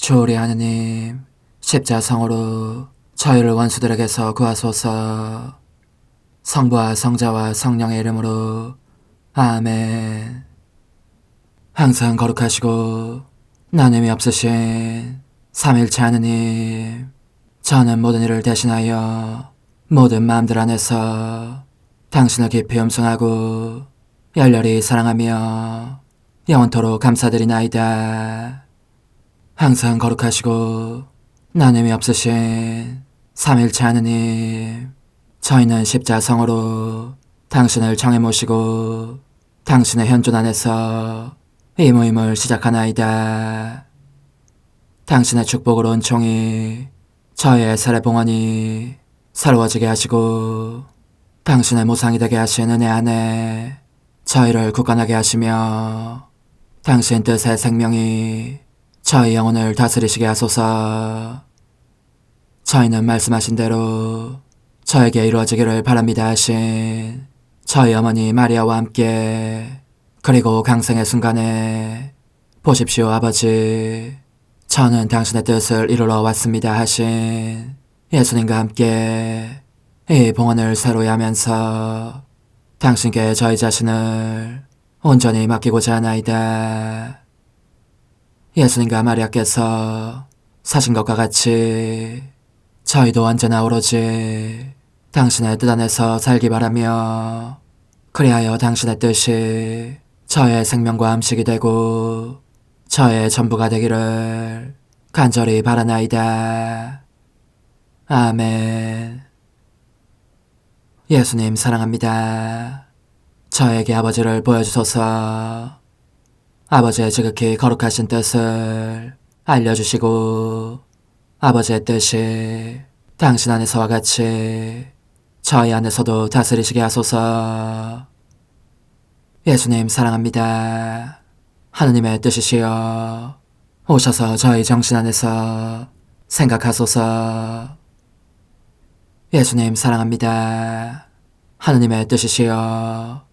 주오리 하느님, 십자성으로 저희를 원수들에게서 구하소서. 성부와 성자와 성령의 이름으로 아멘. 항상 거룩하시고 나눔이 없으신 삼일체 하느님, 저는 모든 일을 대신하여 모든 마음들 안에서 당신을 깊이 음성하고 열렬히 사랑하며 영원토록 감사드리나이다. 항상 거룩하시고 나눔이 없으신 삼일체 하느님, 저희는 십자성으로 당신을 정해 모시고 당신의 현존 안에서 이 모임을 시작하나이다. 당신의 축복으로 은총이 저희의 세례봉헌이 새로워지게 하시고 당신의 모상이 되게 하신 은혜 안에 저희를 굳건하게 하시며 당신 뜻의 생명이 저희 영혼을 다스리시게 하소서. 저희는 말씀하신 대로 저에게 이루어지기를 바랍니다 하신 저희 어머니 마리아와 함께, 그리고 강생의 순간에 보십시오 아버지, 저는 당신의 뜻을 이루러 왔습니다 하신 예수님과 함께 이 봉헌을 새로이 하면서 당신께 저희 자신을 온전히 맡기고자 하나이다. 예수님과 마리아께서 사신 것과 같이 저희도 언제나 오로지 당신의 뜻 안에서 살기 바라며, 그리하여 당신의 뜻이 저의 생명과 음식이 되고 저의 전부가 되기를 간절히 바라나이다. 아멘. 예수님 사랑합니다. 저에게 아버지를 보여주소서. 아버지의 지극히 거룩하신 뜻을 알려주시고 아버지의 뜻이 당신 안에서와 같이 저희 안에서도 다스리시게 하소서. 예수님 사랑합니다. 하느님의 뜻이시여 오셔서 저희 정신 안에서 생각하소서. 예수님 사랑합니다. 하느님의 뜻이시여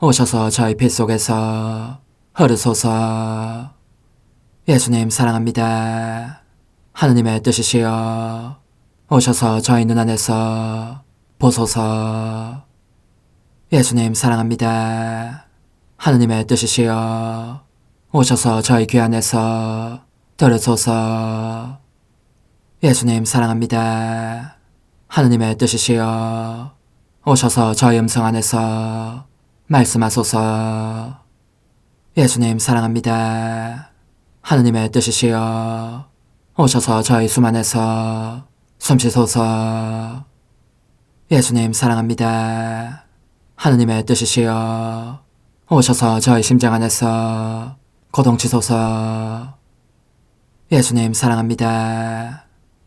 오셔서 저희 피 속에서 흐르소서. 예수님 사랑합니다. 하느님의 뜻이시여 오셔서 저희 눈 안에서 보소서. 예수님 사랑합니다. 하느님의 뜻이시여 오셔서 저희 귀 안에서 들으소서. 예수님 사랑합니다. 하느님의 뜻이시여 오셔서 저희 음성 안에서 말씀하소서. 예수님 사랑합니다. 하느님의 뜻이시여 오셔서 저희 숨 안에서 숨쉬소서. 예수님 사랑합니다. 하느님의 뜻이시여 오셔서 저희 심장 안에서 고동치소서. 예수님 사랑합니다.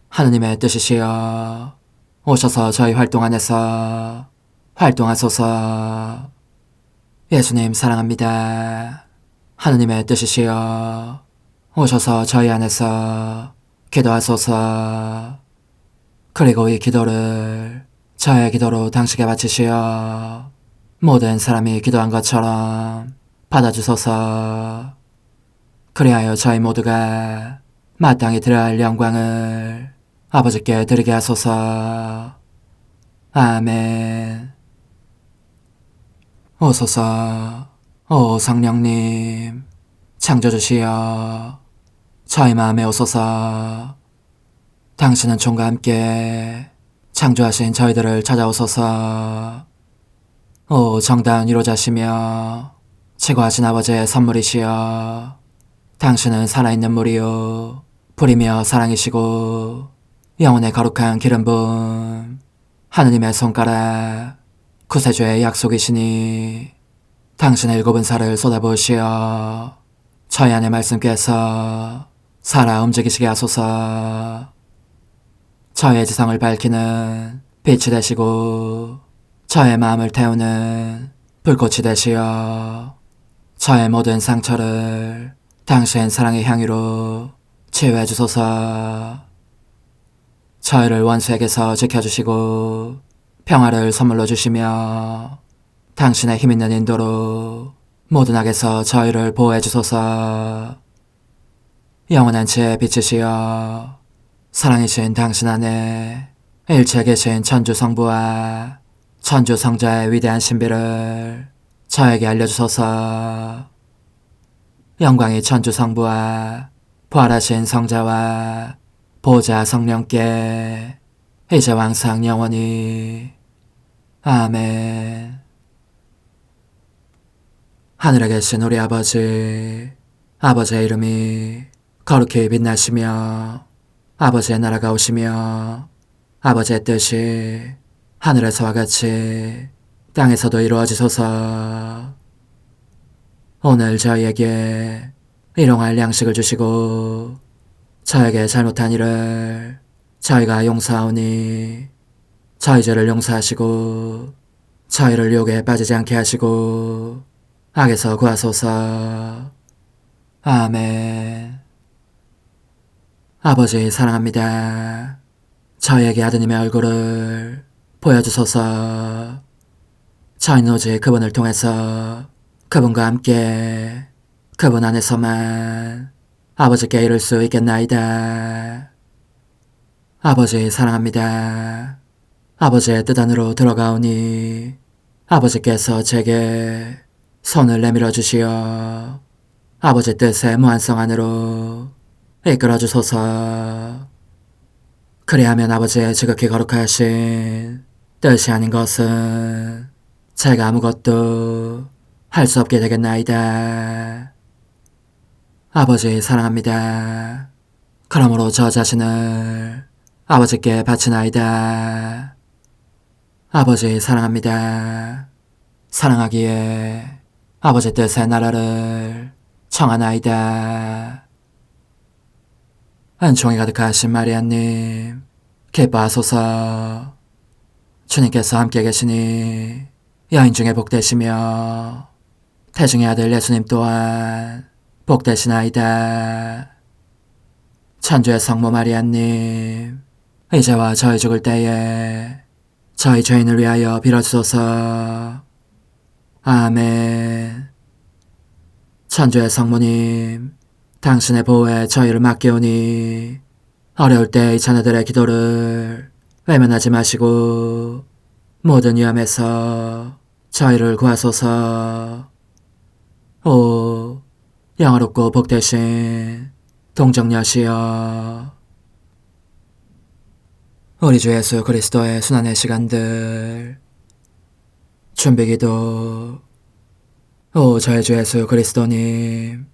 하느님의 뜻이시여 오셔서 저희 활동 안에서 활동하소서. 예수님 사랑합니다. 하느님의 뜻이시여 오셔서 저희 안에서 기도하소서. 그리고 이 기도를 저의 기도로 당신께 바치시어 모든 사람이 기도한 것처럼 받아주소서. 그리하여 저희 모두가 마땅히 드려야 할 영광을 아버지께 드리게 하소서. 아멘. 오소서. 오 성령님 창조주시여 저희 마음에 오소서. 당신은 총과 함께 창조하신 저희들을 찾아오소서. 오 정다운 위로자시며 최고하신 아버지의 선물이시여 당신은 살아있는 물이요 불이며 사랑이시고 영혼의 거룩한 기름 부음 하느님의 손가락 구세주의 약속이시니 당신의 일곱은 살을 쏟아부으시어 저희 안에 말씀께서 살아 움직이시게 하소서. 저의 지성을 밝히는 빛이 되시고 저의 마음을 태우는 불꽃이 되시어 저의 모든 상처를 당신 사랑의 향유로 치유해 주소서. 저희를 원수에게서 지켜주시고 평화를 선물로 주시며 당신의 힘있는 인도로 모든 악에서 저희를 보호해 주소서. 영원한 제 빛이시여 사랑이신 당신 안에 일체 계신 천주 성부와 천주 성자의 위대한 신비를 저에게 알려주소서. 영광이 천주 성부와 부활하신 성자와 보좌 성령께 이제와 항상 영원히 아멘. 하늘에 계신 우리 아버지, 아버지의 이름이 거룩히 빛나시며 아버지의 나라가 오시며 아버지의 뜻이 하늘에서와 같이 땅에서도 이루어지소서. 오늘 저희에게 일용할 양식을 주시고 저에게 잘못한 일을 저희가 용서하오니 저희 죄를 용서하시고 저희를 유혹에 빠지지 않게 하시고 악에서 구하소서. 아멘. 아버지 사랑합니다. 저희에게 아드님의 얼굴을 보여주소서. 저희는 오직 그분을 통해서 그분과 함께 그분 안에서만 아버지께 이룰 수 있겠나이다. 아버지 사랑합니다. 아버지의 뜻 안으로 들어가오니 아버지께서 제게 손을 내밀어 주시어 아버지 뜻의 무한성 안으로 이끌어 주소서. 그리하면 아버지의 지극히 거룩하신 뜻이 아닌 것은 제가 아무것도 할 수 없게 되겠나이다. 아버지 사랑합니다. 그러므로 저 자신을 아버지께 바치나이다. 아버지 사랑합니다. 사랑하기에 아버지 뜻의 나라를 청하나이다. 은총이 가득하신 마리아님, 기뻐하소서. 주님께서 함께 계시니 여인 중에 복되시며 태중의 아들 예수님 또한 복되시나이다. 천주의 성모 마리아님, 이제와 저희 죽을 때에 저희 죄인을 위하여 빌어주소서. 아멘. 천주의 성모님, 당신의 보호에 저희를 맡기오니 어려울 때 이 자녀들의 기도를 외면하지 마시고 모든 위험에서 저희를 구하소서. 오, 영화롭고 복되신 동정녀시여, 우리 주 예수 그리스도의 순환의 시간들 준비기도. 오 저희 주 예수 그리스도님,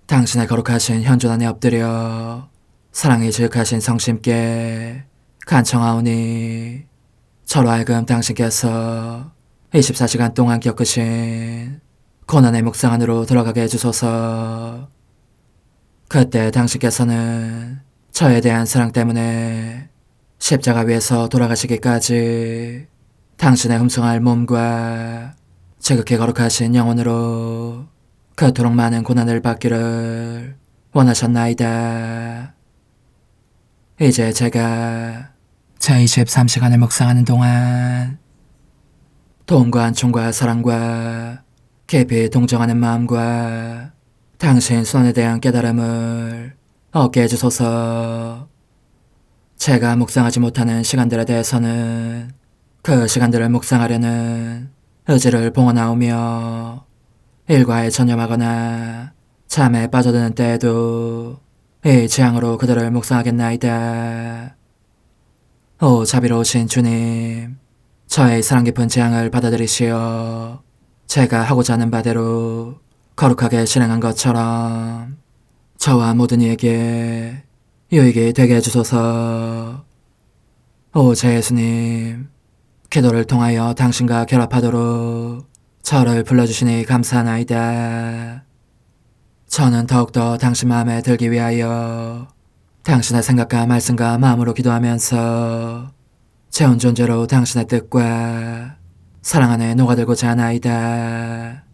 당신의 거룩하신 현존 안에 엎드려 사랑이 지극하신 성심께 간청하오니 저로 하여금 당신께서 24시간 동안 겪으신 고난의 묵상 안으로 들어가게 해주소서. 그때 당신께서는 저에 대한 사랑 때문에 십자가 위에서 돌아가시기까지 당신의 흠숭할 몸과 지극히 거룩하신 영혼으로 그토록 많은 고난을 받기를 원하셨나이다. 이제 제가 제 23시간을 묵상하는 동안 도움과 안총과 사랑과 깊이 동정하는 마음과 당신 손에 대한 깨달음을 얻게 해주소서. 제가 묵상하지 못하는 시간들에 대해서는 그 시간들을 묵상하려는 의지를 봉헌하오며 일과에 전념하거나 잠에 빠져드는 때에도 이 재앙으로 그들을 묵상하겠나이다. 오 자비로우신 주님, 저의 사랑 깊은 재앙을 받아들이시어 제가 하고자 하는 바대로 거룩하게 실행한 것처럼 저와 모든 이에게 유익이 되게 해주소서. 오 제 예수님, 기도를 통하여 당신과 결합하도록 저를 불러주시니 감사하나이다. 저는 더욱더 당신 마음에 들기 위하여 당신의 생각과 말씀과 마음으로 기도하면서 제 온 존재로 당신의 뜻과 사랑 안에 녹아들고자 하나이다.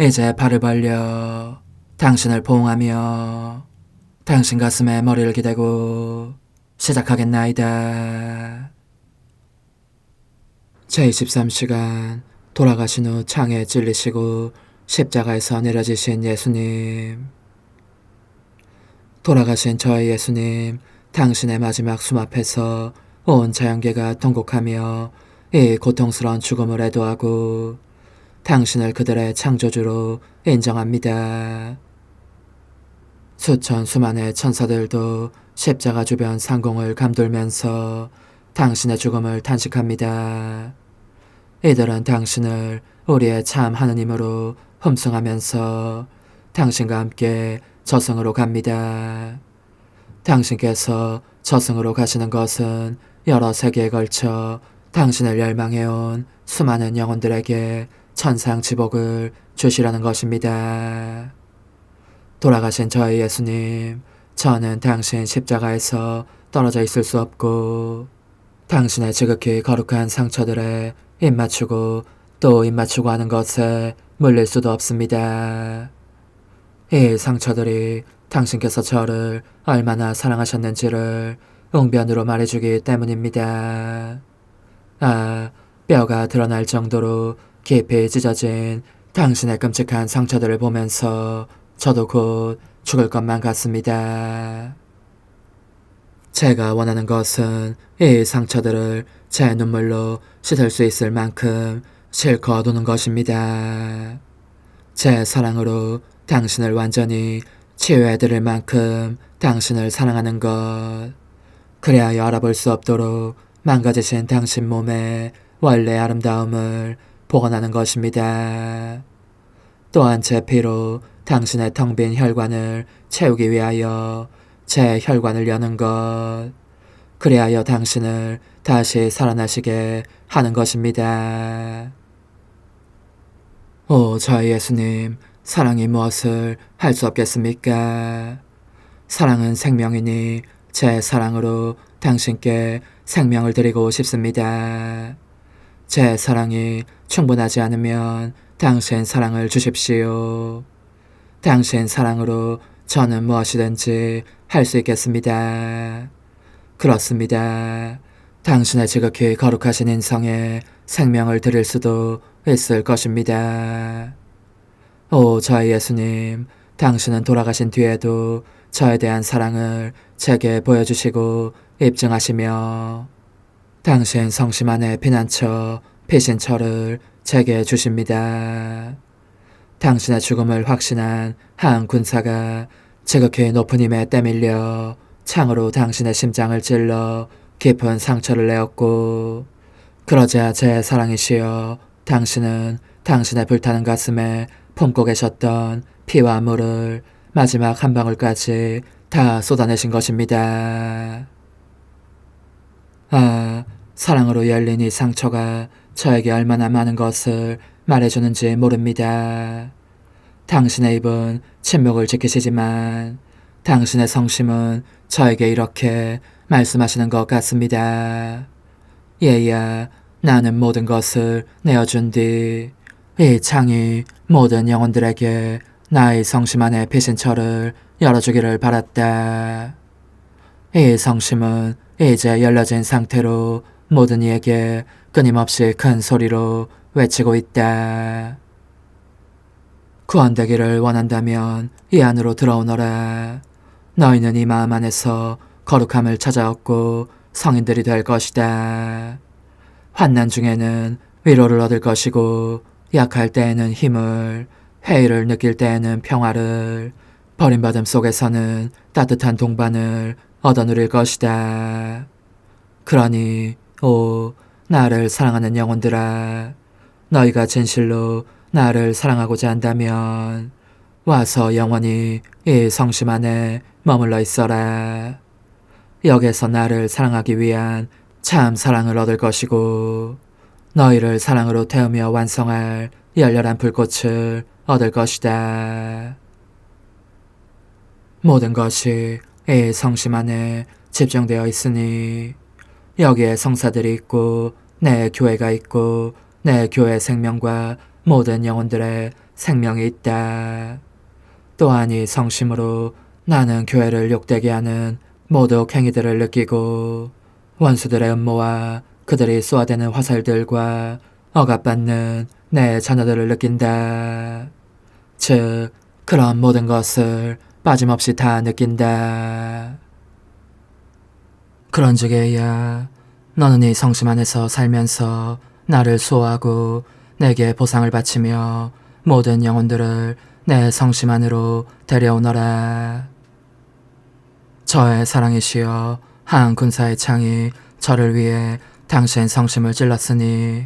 이제 발을 벌려 당신을 포옹하며 당신 가슴에 머리를 기대고 시작하겠나이다. 제23시간 돌아가신 후 창에 찔리시고 십자가에서 내려지신 예수님, 돌아가신 저의 예수님, 당신의 마지막 숨 앞에서 온 자연계가 통곡하며 이 고통스러운 죽음을 애도하고 당신을 그들의 창조주로 인정합니다. 수많은 천사들도 십자가 주변 상공을 감돌면서 당신의 죽음을 탄식합니다. 이들은 당신을 우리의 참 하느님으로 흠숭하면서 당신과 함께 저승으로 갑니다. 당신께서 저승으로 가시는 것은 여러 세기에 걸쳐 당신을 열망해온 수많은 영혼들에게 천상지복을 주시라는 것입니다. 돌아가신 저의 예수님, 저는 당신 십자가에서 떨어져 있을 수 없고 당신의 지극히 거룩한 상처들에 입맞추고 또 입맞추고 하는 것에 물릴 수도 없습니다. 이 상처들이 당신께서 저를 얼마나 사랑하셨는지를 웅변으로 말해주기 때문입니다. 뼈가 드러날 정도로 깊이 찢어진 당신의 끔찍한 상처들을 보면서 저도 곧 죽을 것만 같습니다. 제가 원하는 것은 이 상처들을 제 눈물로 씻을 수 있을 만큼 실컷 우는 것입니다. 제 사랑으로 당신을 완전히 치유해드릴 만큼 당신을 사랑하는 것. 그래야 알아볼 수 없도록 망가지신 당신 몸의 원래 아름다움을 복원하는 것입니다. 또한 제 피로 당신의 텅 빈 혈관을 채우기 위하여 제 혈관을 여는 것. 그리하여 당신을 다시 살아나시게 하는 것입니다. 오, 저의 예수님, 사랑이 무엇을 할 수 없겠습니까? 사랑은 생명이니 제 사랑으로 당신께 생명을 드리고 싶습니다. 제 사랑이 충분하지 않으면 당신 사랑을 주십시오. 당신 사랑으로 저는 무엇이든지 할 수 있겠습니다. 그렇습니다. 당신의 지극히 거룩하신 인성에 생명을 드릴 수도 있을 것입니다. 오, 저의 예수님, 당신은 돌아가신 뒤에도 저에 대한 사랑을 제게 보여주시고 입증하시며 당신 성심 안에 피난처, 피신처를 제게 주십니다. 당신의 죽음을 확신한 한 군사가 지극히 높은 힘에 때밀려 창으로 당신의 심장을 찔러 깊은 상처를 내었고 그러자 제 사랑이시여 당신은 당신의 불타는 가슴에 품고 계셨던 피와 물을 마지막 한 방울까지 다 쏟아내신 것입니다. 사랑으로 열린 이 상처가 저에게 얼마나 많은 것을 말해주는지 모릅니다. 당신의 입은 침묵을 지키시지만 당신의 성심은 저에게 이렇게 말씀하시는 것 같습니다. 얘야, 나는 모든 것을 내어준 뒤 이 창이 모든 영혼들에게 나의 성심 안에 피신처를 열어주기를 바랐다. 이 성심은 이제 열려진 상태로 모든 이에게 끊임없이 큰 소리로 외치고 있다. 구원되기를 원한다면 이 안으로 들어오너라. 너희는 이 마음 안에서 거룩함을 찾아왔고 성인들이 될 것이다. 환난 중에는 위로를 얻을 것이고 약할 때에는 힘을, 회의를 느낄 때에는 평화를, 버림받음 속에서는 따뜻한 동반을 얻어 누릴 것이다. 그러니 오, 나를 사랑하는 영혼들아, 너희가 진실로 나를 사랑하고자 한다면 와서 영원히 이 성심 안에 머물러 있어라. 여기서 나를 사랑하기 위한 참 사랑을 얻을 것이고 너희를 사랑으로 태우며 완성할 열렬한 불꽃을 얻을 것이다. 모든 것이 이 성심 안에 집중되어 있으니 여기에 성사들이 있고 내 교회가 있고 내 교회 생명과 모든 영혼들의 생명이 있다. 또한 이 성심으로 나는 교회를 욕되게 하는 모든 행위들을 느끼고 원수들의 음모와 그들이 쏘아대는 화살들과 억압받는 내 자녀들을 느낀다. 즉 그런 모든 것을 빠짐없이 다 느낀다. 그런즉 너는 이 성심 안에서 살면서 나를 수호하고 내게 보상을 바치며 모든 영혼들을 내 성심 안으로 데려오너라. 저의 사랑이시여, 한 군사의 창이 저를 위해 당신 성심을 찔렀으니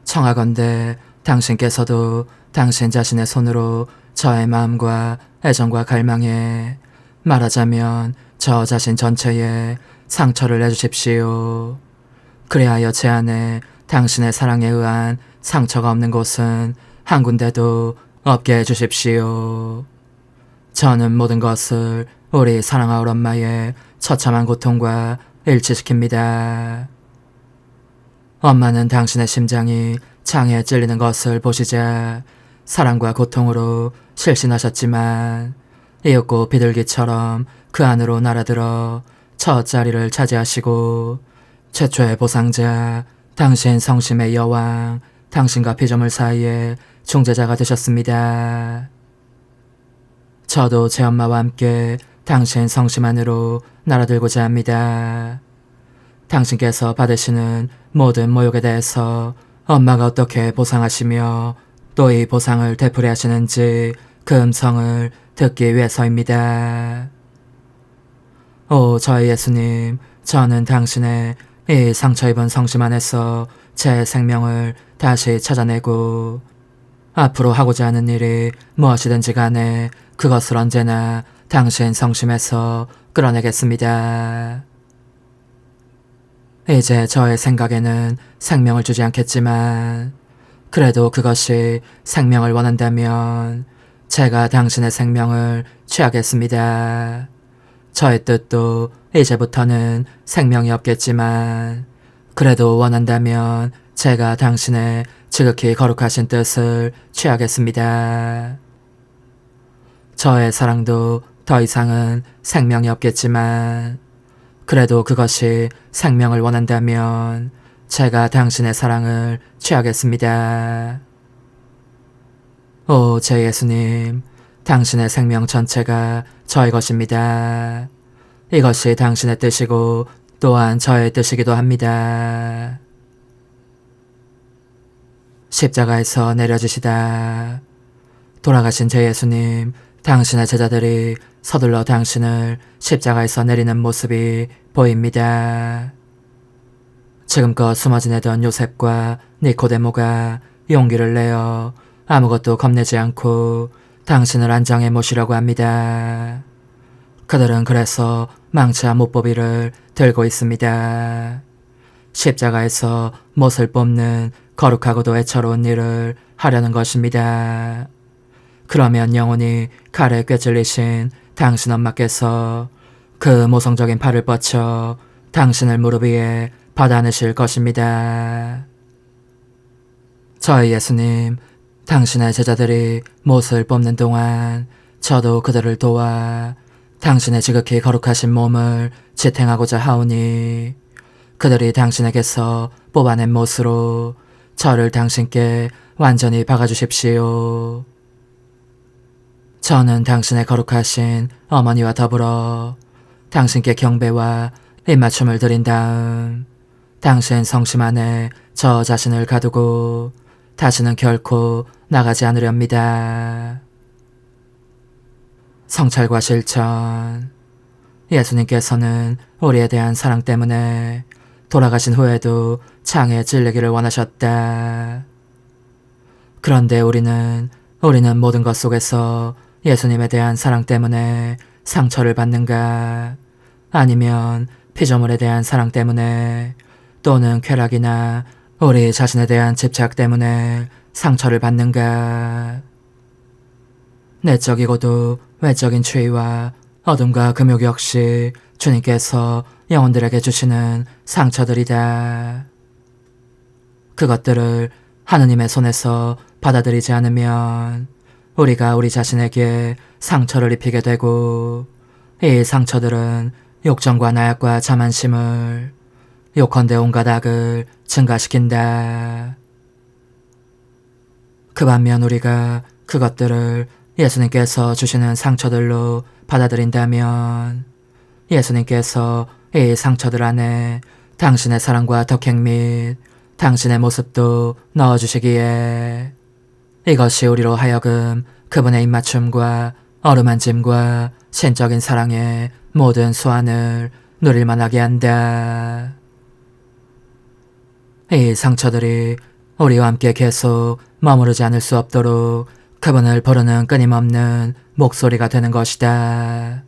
청하건대 당신께서도 당신 자신의 손으로 저의 마음과 애정과 갈망에, 말하자면 저 자신 전체에 상처를 내주십시오. 그리하여 제 안에 당신의 사랑에 의한 상처가 없는 곳은 한 군데도 없게 해주십시오. 저는 모든 것을 우리 사랑하올 엄마의 처참한 고통과 일치시킵니다. 엄마는 당신의 심장이 창에 찔리는 것을 보시자 사랑과 고통으로 실신하셨지만 이윽고 비둘기처럼 그 안으로 날아들어 첫 자리를 차지하시고 최초의 보상자, 당신 성심의 여왕, 당신과 피조물 사이의 중재자가 되셨습니다. 저도 제 엄마와 함께 당신 성심 안으로 날아들고자 합니다. 당신께서 받으시는 모든 모욕에 대해서 엄마가 어떻게 보상하시며 또 이 보상을 되풀이 하시는지 그 음성을 듣기 위해서입니다. 오 저의 예수님, 저는 당신의 이 상처 입은 성심 안에서 제 생명을 다시 찾아내고 앞으로 하고자 하는 일이 무엇이든지 간에 그것을 언제나 당신 성심에서 끌어내겠습니다. 이제 저의 생각에는 생명을 주지 않겠지만 그래도 그것이 생명을 원한다면 제가 당신의 생명을 취하겠습니다. 저의 뜻도 이제부터는 생명이 없겠지만 그래도 원한다면 제가 당신의 지극히 거룩하신 뜻을 취하겠습니다. 저의 사랑도 더 이상은 생명이 없겠지만 그래도 그것이 생명을 원한다면 제가 당신의 사랑을 취하겠습니다. 오 제 예수님, 당신의 생명 전체가 저의 것입니다. 이것이 당신의 뜻이고 또한 저의 뜻이기도 합니다. 십자가에서 내려지시다. 돌아가신 제 예수님, 당신의 제자들이 서둘러 당신을 십자가에서 내리는 모습이 보입니다. 지금껏 숨어 지내던 요셉과 니코데모가 용기를 내어 아무것도 겁내지 않고 당신을 안장해 모시려고 합니다. 그들은 그래서 망치와 못보비를 들고 있습니다. 십자가에서 못을 뽑는 거룩하고도 애처로운 일을 하려는 것입니다. 그러면 영원히 칼에 꿰찔리신 당신 엄마께서 그 모성적인 팔을 뻗쳐 당신을 무릎 위에 받아내실 것입니다. 저희 예수님, 당신의 제자들이 못을 뽑는 동안 저도 그들을 도와 당신의 지극히 거룩하신 몸을 지탱하고자 하오니 그들이 당신에게서 뽑아낸 못으로 저를 당신께 완전히 박아주십시오. 저는 당신의 거룩하신 어머니와 더불어 당신께 경배와 입맞춤을 드린 다음 당신 성심 안에 저 자신을 가두고 다시는 결코 나가지 않으렵니다. 성찰과 실천. 예수님께서는 우리에 대한 사랑 때문에 돌아가신 후에도 창에 찔리기를 원하셨다. 그런데 우리는 모든 것 속에서 예수님에 대한 사랑 때문에 상처를 받는가, 아니면 피조물에 대한 사랑 때문에 또는 쾌락이나 우리 자신에 대한 집착 때문에 상처를 받는가. 내적이고도 외적인 추위와 어둠과 금욕 역시 주님께서 영혼들에게 주시는 상처들이다. 그것들을 하느님의 손에서 받아들이지 않으면 우리가 우리 자신에게 상처를 입히게 되고 이 상처들은 욕정과 나약과 자만심을, 요컨대 온갖 악을 증가시킨다. 그 반면 우리가 그것들을 예수님께서 주시는 상처들로 받아들인다면 예수님께서 이 상처들 안에 당신의 사랑과 덕행 및 당신의 모습도 넣어주시기에 이것이 우리로 하여금 그분의 입맞춤과 어루만짐과 신적인 사랑의 모든 수완을 누릴만하게 한다. 이 상처들이 우리와 함께 계속 머무르지 않을 수 없도록 그분을 부르는 끊임없는 목소리가 되는 것이다.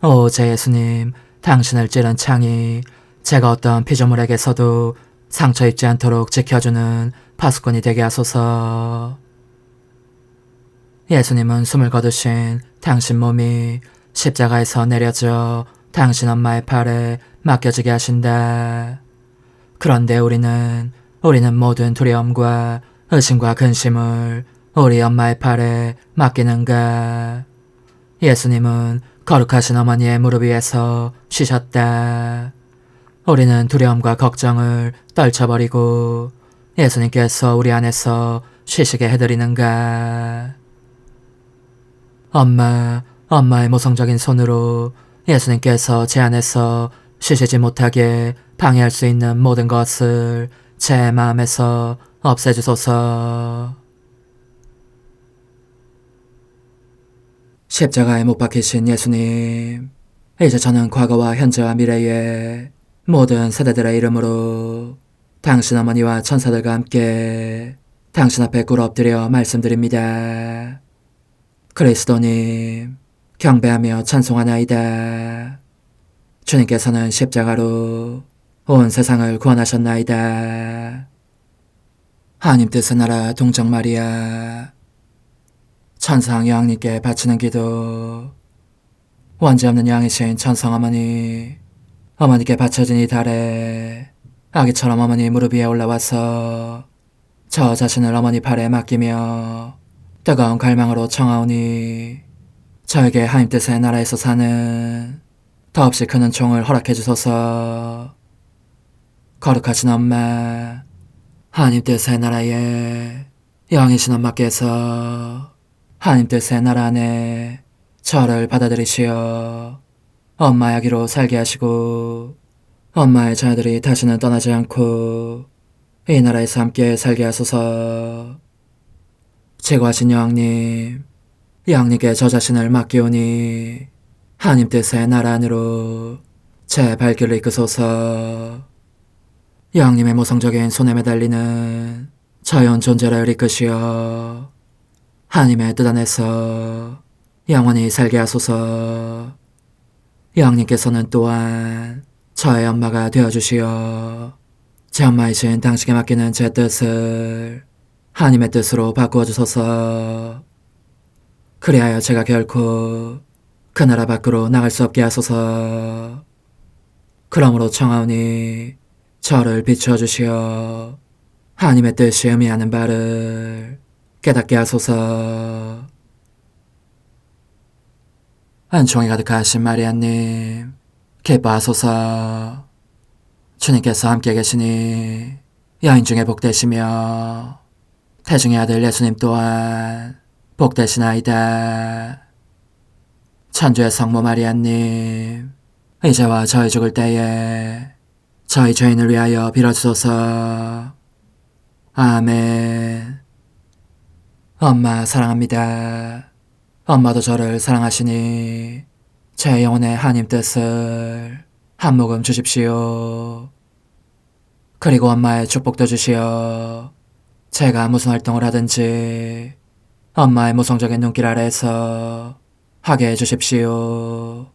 오, 제 예수님, 당신을 찌른 창이 제가 어떤 피조물에게서도 상처 입지 않도록 지켜주는 파수꾼이 되게 하소서. 예수님은 숨을 거두신 당신 몸이 십자가에서 내려져 당신 엄마의 팔에 맡겨지게 하신다. 그런데 우리는 모든 두려움과 의심과 근심을 우리 엄마의 팔에 맡기는가? 예수님은 거룩하신 어머니의 무릎 위에서 쉬셨다. 우리는 두려움과 걱정을 떨쳐버리고 예수님께서 우리 안에서 쉬시게 해드리는가? 엄마의 모성적인 손으로 예수님께서 제 안에서 쉬시지 못하게 방해할 수 있는 모든 것을 제 마음에서 없애주소서. 십자가에 못 박히신 예수님, 이제 저는 과거와 현재와 미래의 모든 세대들의 이름으로 당신 어머니와 천사들과 함께 당신 앞에 꿇어 엎드려 말씀드립니다. 그리스도님, 경배하며 찬송하나이다. 주님께서는 십자가로 온 세상을 구원하셨나이다. 하나님 뜻의 나라 동정 마리아, 천상 여왕님께 바치는 기도. 원죄 없는 여왕이신 천상 어머니, 어머니께 바쳐진 이 달에 아기처럼 어머니 무릎 위에 올라와서 저 자신을 어머니 팔에 맡기며 뜨거운 갈망으로 청하오니 저에게 하나님 뜻의 나라에서 사는 더없이 큰 은총을 허락해 주소서. 거룩하신 엄마, 하나님 뜻의 나라에 여왕이신 엄마께서 하나님 뜻의 나라 안에 저를 받아들이시어 엄마의 아기로 살게 하시고 엄마의 자녀들이 다시는 떠나지 않고 이 나라에서 함께 살게 하소서. 제거하신 여왕님께 저 자신을 맡기오니 하나님 뜻의 나라 안으로 제 발길을 이끄소서. 여왕님의 모성적인 손에 매달리는 자연 존재를 이끄시어 하나님의 뜻 안에서 영원히 살게 하소서. 여왕님께서는 또한 저의 엄마가 되어주시어 제 엄마이신 당신께 맡기는 제 뜻을 하나님의 뜻으로 바꾸어 주소서. 그리하여 제가 결코 그 나라 밖으로 나갈 수 없게 하소서. 그러므로 청하오니 저를 비추어 주시어 하나님의 뜻이 의미하는 바를 깨닫게 하소서. 은총이 가득하신 마리아님, 기뻐하소서. 주님께서 함께 계시니 여인 중에 복되시며 태중의 아들 예수님 또한 복되시나이다. 천주의 성모 마리아님, 이제와 저희 죽을 때에 저희 죄인을 위하여 빌어주소서. 아멘. 엄마 사랑합니다. 엄마도 저를 사랑하시니 제 영혼의 하나님 뜻을 한 모금 주십시오. 그리고 엄마의 축복도 주시어 제가 무슨 활동을 하든지 엄마의 모성적인 눈길 아래에서 하게 해주십시오.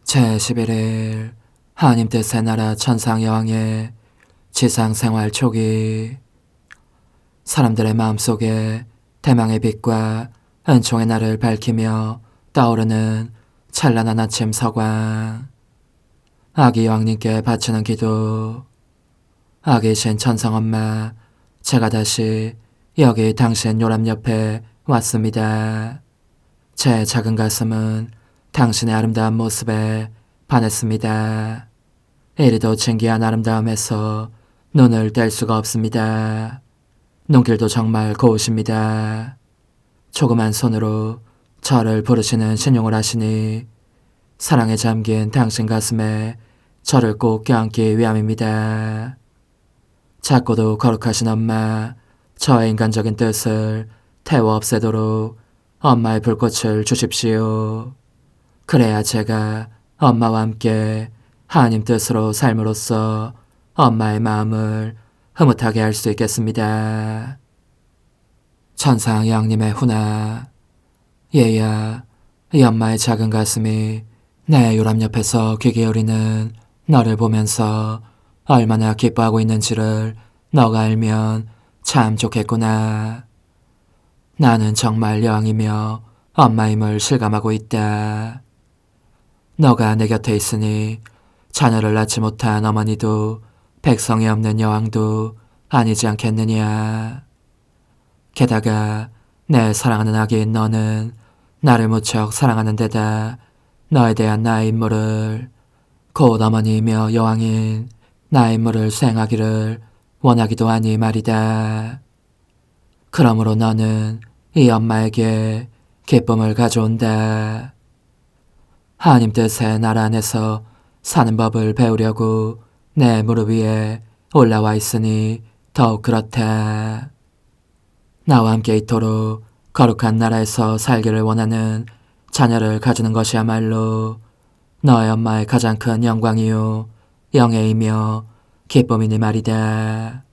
제11일 하나님 뜻의 나라 천상 여왕의 지상 생활 초기, 사람들의 마음속에 대망의 빛과 은총의 날을 밝히며 떠오르는 찬란한 아침 서광. 아기 여왕님께 바치는 기도. 아기신 천상엄마, 제가 다시 여기 당신 요람 옆에 왔습니다. 제 작은 가슴은 당신의 아름다운 모습에 반했습니다. 이리도 신기한 아름다움에서 눈을 뗄 수가 없습니다. 눈길도 정말 고우십니다. 조그만 손으로 저를 부르시는 신용을 하시니 사랑에 잠긴 당신 가슴에 저를 꼭 껴안기 위함입니다. 작고도 거룩하신 엄마, 저의 인간적인 뜻을 태워 없애도록 엄마의 불꽃을 주십시오. 그래야 제가 엄마와 함께 하나님 뜻으로 삶으로써 엄마의 마음을 흐뭇하게 할 수 있겠습니다. 천상 양님의 훈아, 얘야, 이 엄마의 작은 가슴이 내 요람 옆에서 귀 기울이는 너를 보면서 얼마나 기뻐하고 있는지를 너가 알면 참 좋겠구나. 나는 정말 여왕이며 엄마임을 실감하고 있다. 너가 내 곁에 있으니 자녀를 낳지 못한 어머니도 백성이 없는 여왕도 아니지 않겠느냐. 게다가 내 사랑하는 아기인 너는 나를 무척 사랑하는 데다 너에 대한 나의 임무를, 곧 어머니이며 여왕인 나의 임무를 수행하기를 원하기도 하니 말이다. 그러므로 너는 이 엄마에게 기쁨을 가져온다. 하나님 뜻의 나라 안에서 사는 법을 배우려고 내 무릎 위에 올라와 있으니 더욱 그렇다. 나와 함께 이토록 거룩한 나라에서 살기를 원하는 자녀를 가지는 것이야말로 너의 엄마의 가장 큰 영광이요 영예이며 기쁨이니 말이다.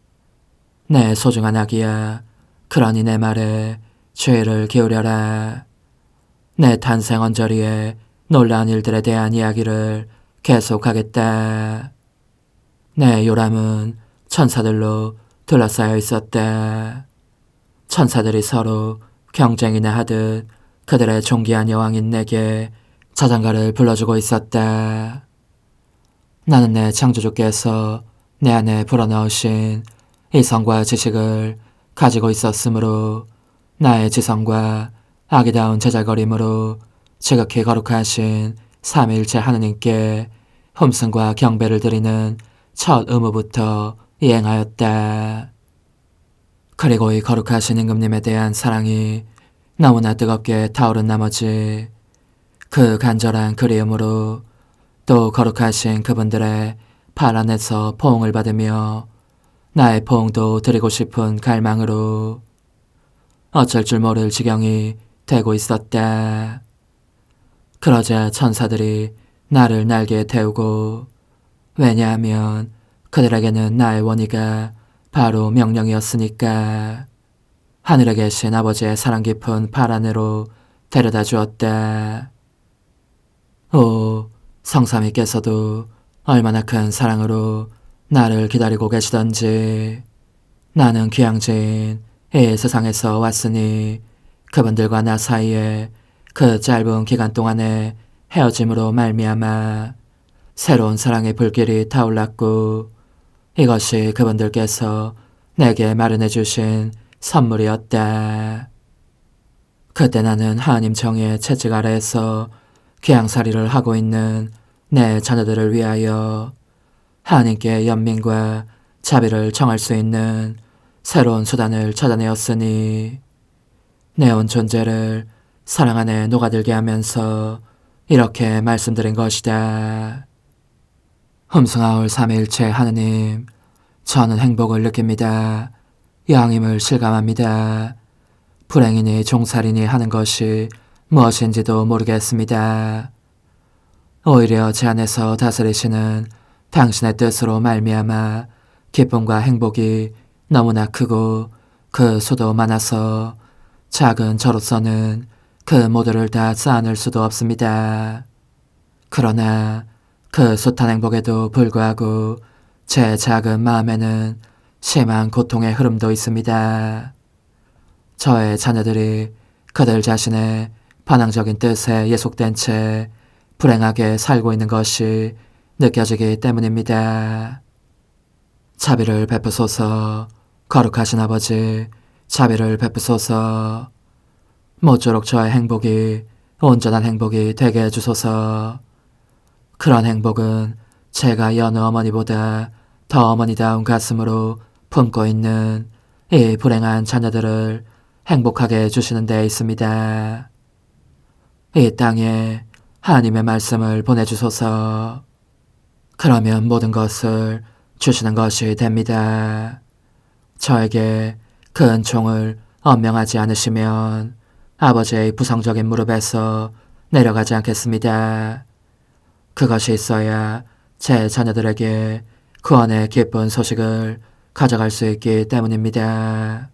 내 소중한 아기야, 그러니 내 말에 주의를 기울여라. 내 탄생 언저리에 놀라운 일들에 대한 이야기를 계속하겠다. 내 요람은 천사들로 둘러싸여 있었다. 천사들이 서로 경쟁이나 하듯 그들의 존귀한 여왕인 내게 자장가를 불러주고 있었다. 나는 내 창조주께서 내 안에 불어넣으신 이성과 지식을 가지고 있었으므로 나의 지성과 아기다운 제잘거림으로 지극히 거룩하신 삼위일체 하느님께 흠승과 경배를 드리는 첫 의무부터 이행하였다. 그리고 이 거룩하신 임금님에 대한 사랑이 너무나 뜨겁게 타오른 나머지 그 간절한 그리움으로 또 거룩하신 그분들의 발 안에서 포옹을 받으며 나의 포옹도 드리고 싶은 갈망으로 어쩔 줄 모를 지경이 되고 있었다. 그러자 천사들이 나를 날개에 태우고, 왜냐하면 그들에게는 나의 원의가 바로 명령이었으니까 하늘에 계신 아버지의 사랑 깊은 발 안으로 데려다 주었다. 오, 성삼위께서도 얼마나 큰 사랑으로 나를 기다리고 계시던지. 나는 귀양지인 이 세상에서 왔으니 그분들과 나 사이에 그 짧은 기간 동안의 헤어짐으로 말미암아 새로운 사랑의 불길이 타올랐고, 이것이 그분들께서 내게 마련해 주신 선물이었다. 그때 나는 하나님 정의의 채찍 아래에서 귀양살이를 하고 있는 내 자녀들을 위하여 하나님께 연민과 자비를 청할 수 있는 새로운 수단을 찾아내었으니 내 온 존재를 사랑 안에 녹아들게 하면서 이렇게 말씀드린 것이다. 흠숭아올 삼위일체 하느님, 저는 행복을 느낍니다. 양임을 실감합니다. 불행이니 종살이니 하는 것이 무엇인지도 모르겠습니다. 오히려 제 안에서 다스리시는 당신의 뜻으로 말미암아 기쁨과 행복이 너무나 크고 그 수도 많아서 작은 저로서는 그 모두를 다 쌓아낼 수도 없습니다. 그러나 그 숱한 행복에도 불구하고 제 작은 마음에는 심한 고통의 흐름도 있습니다. 저의 자녀들이 그들 자신의 반항적인 뜻에 예속된 채 불행하게 살고 있는 것이 느껴지기 때문입니다. 자비를 베푸소서. 거룩하신 아버지, 자비를 베푸소서. 모쪼록 저의 행복이 온전한 행복이 되게 해주소서. 그런 행복은 제가 여느 어머니보다 더 어머니다운 가슴으로 품고 있는 이 불행한 자녀들을 행복하게 해주시는 데 있습니다. 이 땅에 하나님의 말씀을 보내주소서. 그러면 모든 것을 주시는 것이 됩니다. 저에게 그 은총을 엄명하지 않으시면 아버지의 부성적인 무릎에서 내려가지 않겠습니다. 그것이 있어야 제 자녀들에게 구원의 기쁜 소식을 가져갈 수 있기 때문입니다.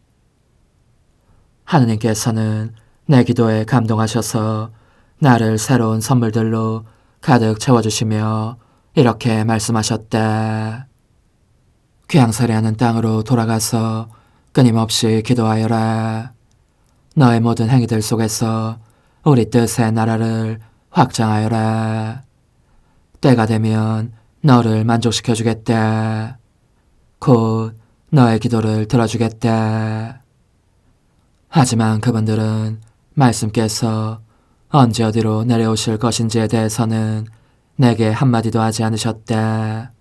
하느님께서는 내 기도에 감동하셔서 나를 새로운 선물들로 가득 채워주시며 이렇게 말씀하셨다. 귀양살이하는 땅으로 돌아가서 끊임없이 기도하여라. 너의 모든 행위들 속에서 우리 뜻의 나라를 확장하여라. 때가 되면 너를 만족시켜주겠다. 곧 너의 기도를 들어주겠다. 하지만 그분들은 말씀께서 언제 어디로 내려오실 것인지에 대해서는 내게 한마디도 하지 않으셨다.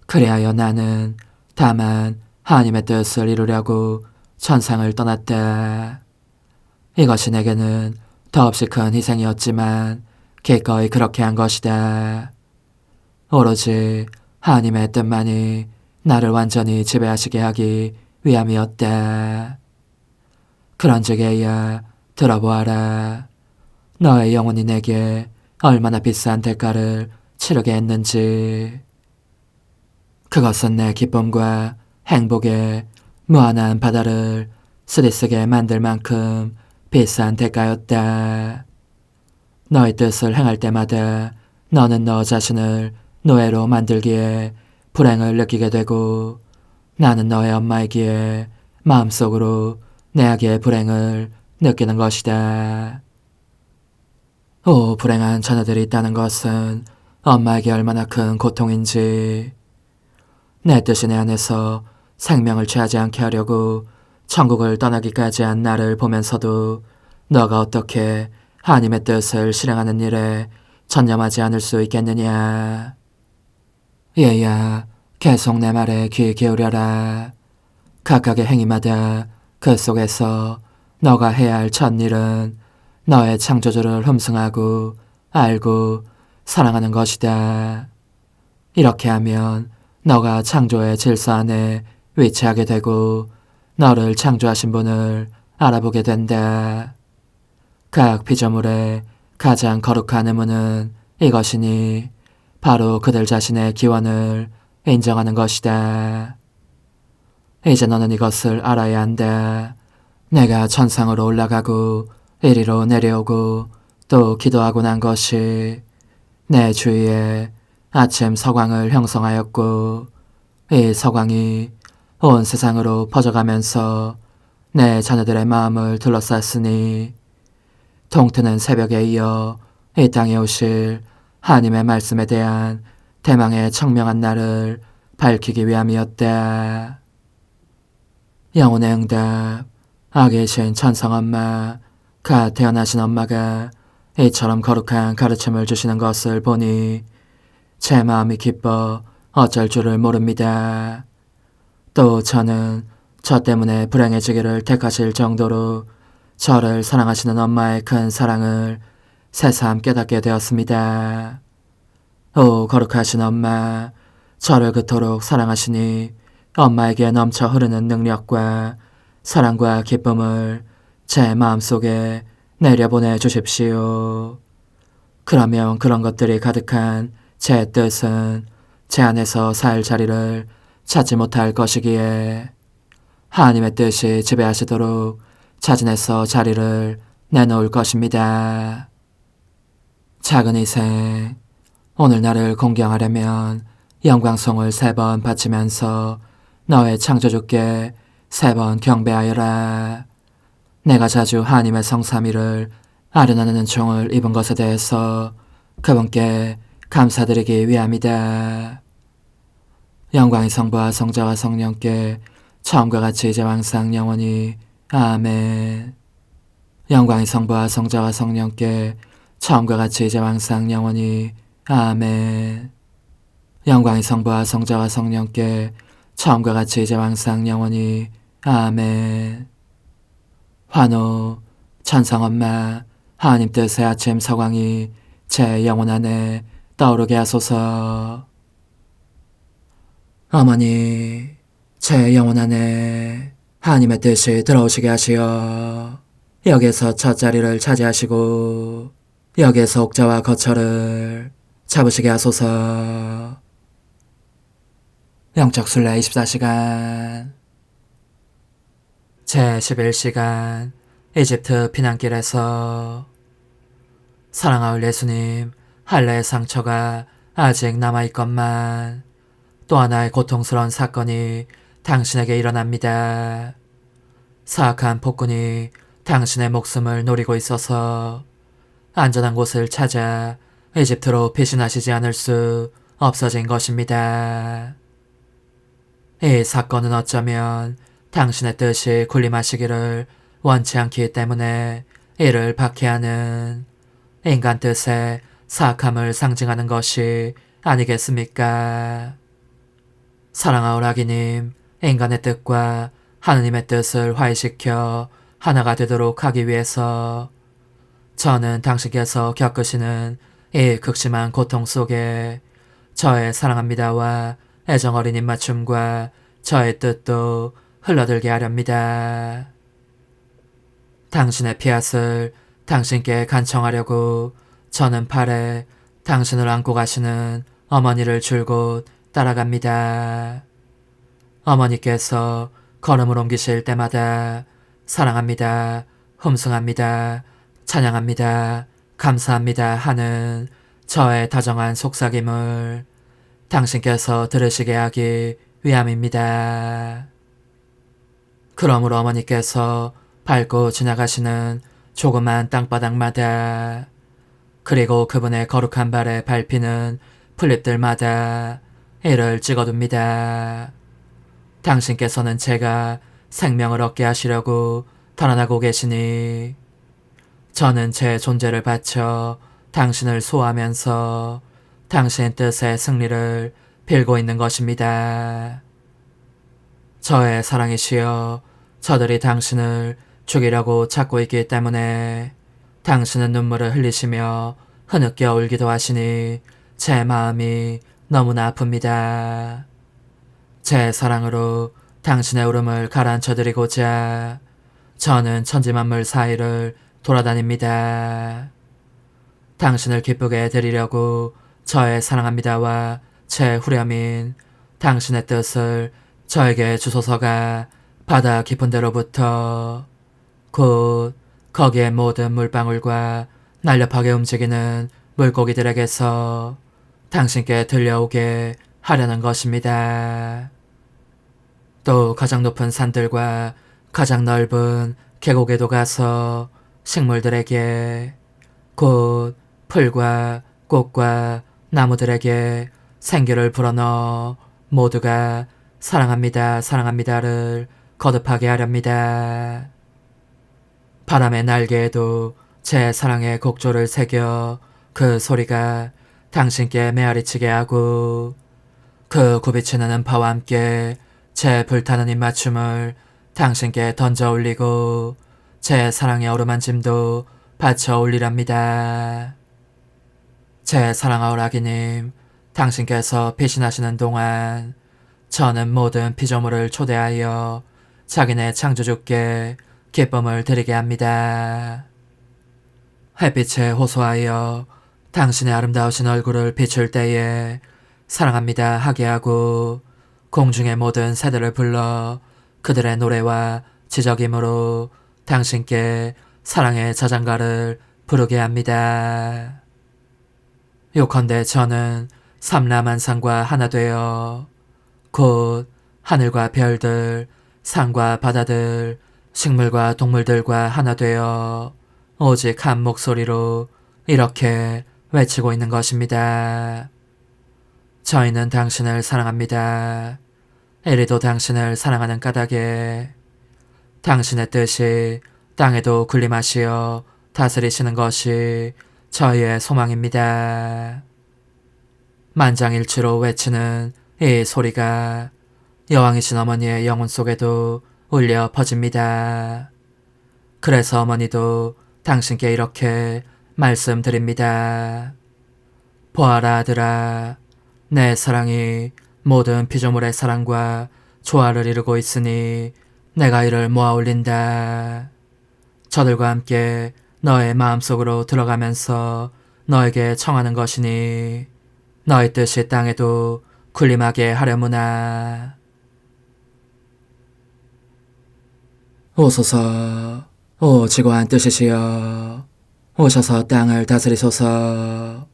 그리하여 나는 다만 하나님의 뜻을 이루려고 천상을 떠났다. 이것이 내게는 더없이 큰 희생이었지만 기꺼이 그렇게 한 것이다. 오로지 하나님의 뜻만이 나를 완전히 지배하시게 하기 위함이었다. 그런즉에야 들어보아라. 너의 영혼이 내게 얼마나 비싼 대가를 치르게 했는지. 그것은 내 기쁨과 행복의 무한한 바다를 쓰디쓰게 만들 만큼 비싼 대가였다. 너의 뜻을 행할 때마다 너는 너 자신을 노예로 만들기에 불행을 느끼게 되고 나는 너의 엄마이기에 마음속으로 내악의 불행을 느끼는 것이다. 오, 불행한 자녀들이 있다는 것은 엄마에게 얼마나 큰 고통인지. 내 뜻이 내 안에서 생명을 취하지 않게 하려고 천국을 떠나기까지 한 나를 보면서도 너가 어떻게 하나님의 뜻을 실행하는 일에 전념하지 않을 수 있겠느냐. 얘야, 계속 내 말에 귀 기울여라. 각각의 행위마다 그 속에서 너가 해야 할 첫 일은 너의 창조주를 흠숭하고 알고 사랑하는 것이다. 이렇게 하면 너가 창조의 질서 안에 위치하게 되고 너를 창조하신 분을 알아보게 된다. 각 피조물의 가장 거룩한 의무는 이것이니 바로 그들 자신의 기원을 인정하는 것이다. 이제 너는 이것을 알아야 한다. 내가 천상으로 올라가고 이리로 내려오고 또 기도하고 난 것이 내 주위에 아침 서광을 형성하였고 이 서광이 온 세상으로 퍼져가면서 내 자녀들의 마음을 둘러쌌으니 동트는 새벽에 이어 이 땅에 오실 하나님의 말씀에 대한 대망의 청명한 날을 밝히기 위함이었다. 영혼의 응답. 아기이신 천성엄마, 갓 태어나신 엄마가 이처럼 거룩한 가르침을 주시는 것을 보니 제 마음이 기뻐 어쩔 줄을 모릅니다. 또 저는 저 때문에 불행해지기를 택하실 정도로 저를 사랑하시는 엄마의 큰 사랑을 새삼 깨닫게 되었습니다. 오, 거룩하신 엄마, 저를 그토록 사랑하시니 엄마에게 넘쳐 흐르는 능력과 사랑과 기쁨을 제 마음속에 내려보내 주십시오. 그러면 그런 것들이 가득한 제 뜻은 제 안에서 살 자리를 찾지 못할 것이기에 하나님의 뜻이 지배하시도록 자진해서 자리를 내놓을 것입니다. 작은 희생. 오늘 나를 공경하려면 영광송을 3번 바치면서 너의 창조주께 3번 경배하여라. 내가 자주 하나님의 성삼위를 아련하는 은총을 입은 것에 대해서 그분께 감사드리기 위함이다. 영광이 성부와 성자와 성령께 처음과 같이 이제와 항상 영원히 아멘. 영광이 성부와 성자와 성령께 처음과 같이 이제와 항상 영원히 아멘. 영광이 성부와 성자와 성령께 처음과 같이 이제와 항상 영원히 아멘. 환호, 천상엄마, 하나님 뜻의 아침 서광이 제 영혼 안에 떠오르게 하소서. 어머니, 제 영혼 안에 하나님의 뜻이 들어오시게 하시어 여기에서 첫 자리를 차지하시고 여기에서 옥자와 거처를 잡으시게 하소서. 영적 순례 24시간 제11시간 이집트 피난길에서 사랑하올 예수님, 할례의 상처가 아직 남아있건만 또 하나의 고통스러운 사건이 당신에게 일어납니다. 사악한 폭군이 당신의 목숨을 노리고 있어서 안전한 곳을 찾아 이집트로 피신하시지 않을 수 없어진 것입니다. 이 사건은 어쩌면 당신의 뜻이 군림하시기를 원치 않기 때문에 이를 박해하는 인간 뜻의 사악함을 상징하는 것이 아니겠습니까? 사랑하올 아기님, 인간의 뜻과 하느님의 뜻을 화해시켜 하나가 되도록 하기 위해서 저는 당신께서 겪으시는 이 극심한 고통 속에 저의 사랑합니다와 애정 어린 입맞춤과 저의 뜻도 흘러들게 하렵니다. 당신의 피앗을 당신께 간청하려고 저는 팔에 당신을 안고 가시는 어머니를 줄곧 따라갑니다. 어머니께서 걸음을 옮기실 때마다 사랑합니다, 흠숭합니다, 찬양합니다, 감사합니다 하는 저의 다정한 속삭임을 당신께서 들으시게 하기 위함입니다. 그러므로 어머니께서 밟고 지나가시는 조그만 땅바닥마다 그리고 그분의 거룩한 발에 밟히는 풀잎들마다 이를 찍어둡니다. 당신께서는 제가 생명을 얻게 하시려고 달아나고 계시니 저는 제 존재를 바쳐 당신을 소화하면서 당신의 뜻의 승리를 빌고 있는 것입니다. 저의 사랑이시여, 저들이 당신을 죽이려고 찾고 있기 때문에 당신은 눈물을 흘리시며 흐느껴 울기도 하시니 제 마음이 너무나 아픕니다. 제 사랑으로 당신의 울음을 가라앉혀드리고자 저는 천지만물 사이를 돌아다닙니다. 당신을 기쁘게 해드리려고 저의 사랑합니다와 제 후렴인 당신의 뜻을 저에게 주소서가 바다 깊은 데로부터 곧 거기에 모든 물방울과 날렵하게 움직이는 물고기들에게서 당신께 들려오게 하려는 것입니다. 또 가장 높은 산들과 가장 넓은 계곡에도 가서 식물들에게 곧 풀과 꽃과 나무들에게 생기를 불어넣어 모두가 사랑합니다, 사랑합니다를 거듭하게 하렵니다. 바람의 날개에도 제 사랑의 곡조를 새겨 그 소리가 당신께 메아리치게 하고 그 굽이치는 음파와 함께 제 불타는 입맞춤을 당신께 던져 올리고 제 사랑의 어루만짐도 바쳐 올리랍니다. 제 사랑하올 아기님, 당신께서 피신하시는 동안 저는 모든 피조물을 초대하여 자기네 창조주께 기쁨을 드리게 합니다. 햇빛에 호소하여 당신의 아름다우신 얼굴을 비출 때에 사랑합니다 하게 하고 공중의 모든 새들을 불러 그들의 노래와 지저김으로 당신께 사랑의 자장가를 부르게 합니다. 요컨대 저는 삼라만상과 하나 되어 곧 하늘과 별들, 산과 바다들, 식물과 동물들과 하나 되어 오직 한 목소리로 이렇게 외치고 있는 것입니다. 저희는 당신을 사랑합니다. 이리도 당신을 사랑하는 까닭에 당신의 뜻이 땅에도 군림하시어 다스리시는 것이 저희의 소망입니다. 만장일치로 외치는 이 소리가 여왕이신 어머니의 영혼 속에도 울려 퍼집니다. 그래서 어머니도 당신께 이렇게 말씀드립니다. 보아라 아들아, 내 사랑이 모든 피조물의 사랑과 조화를 이루고 있으니 내가 이를 모아 올린다. 저들과 함께 너의 마음속으로 들어가면서 너에게 청하는 것이니 너의 뜻이 땅에도 군림하게 하려무나. 오소서, 오 지고한 뜻이시여, 오셔서 땅을 다스리소서.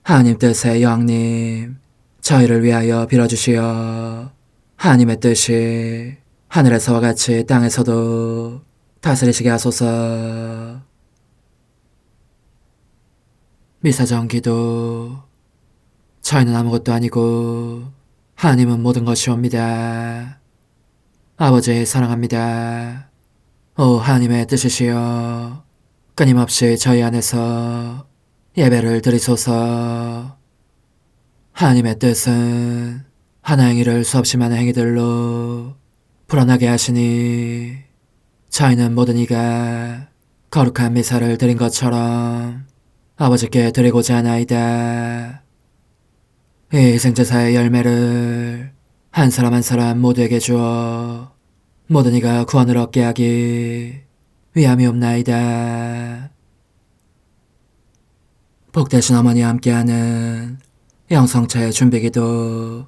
하나님 뜻의 여왕님, 저희를 위하여 빌어주시어 하나님의 뜻이 하늘에서와 같이 땅에서도 다스리시게 하소서. 미사정 기도. 저희는 아무것도 아니고 하나님은 모든 것이옵니다. 아버지 사랑합니다. 오 하나님의 뜻이시여, 끊임없이 저희 안에서 예배를 드리소서. 하나님의 뜻은 하나의 행위를 수없이 많은 행위들로 불어나게 하시니 저희는 모든 이가 거룩한 미사를 드린 것처럼 아버지께 드리고자 하나이다. 이 희생제사의 열매를 한 사람 한 사람 모두에게 주어 모든 이가 구원을 얻게 하기 위함이옵나이다. 복되신 어머니와 함께하는 영성차의 준비기도.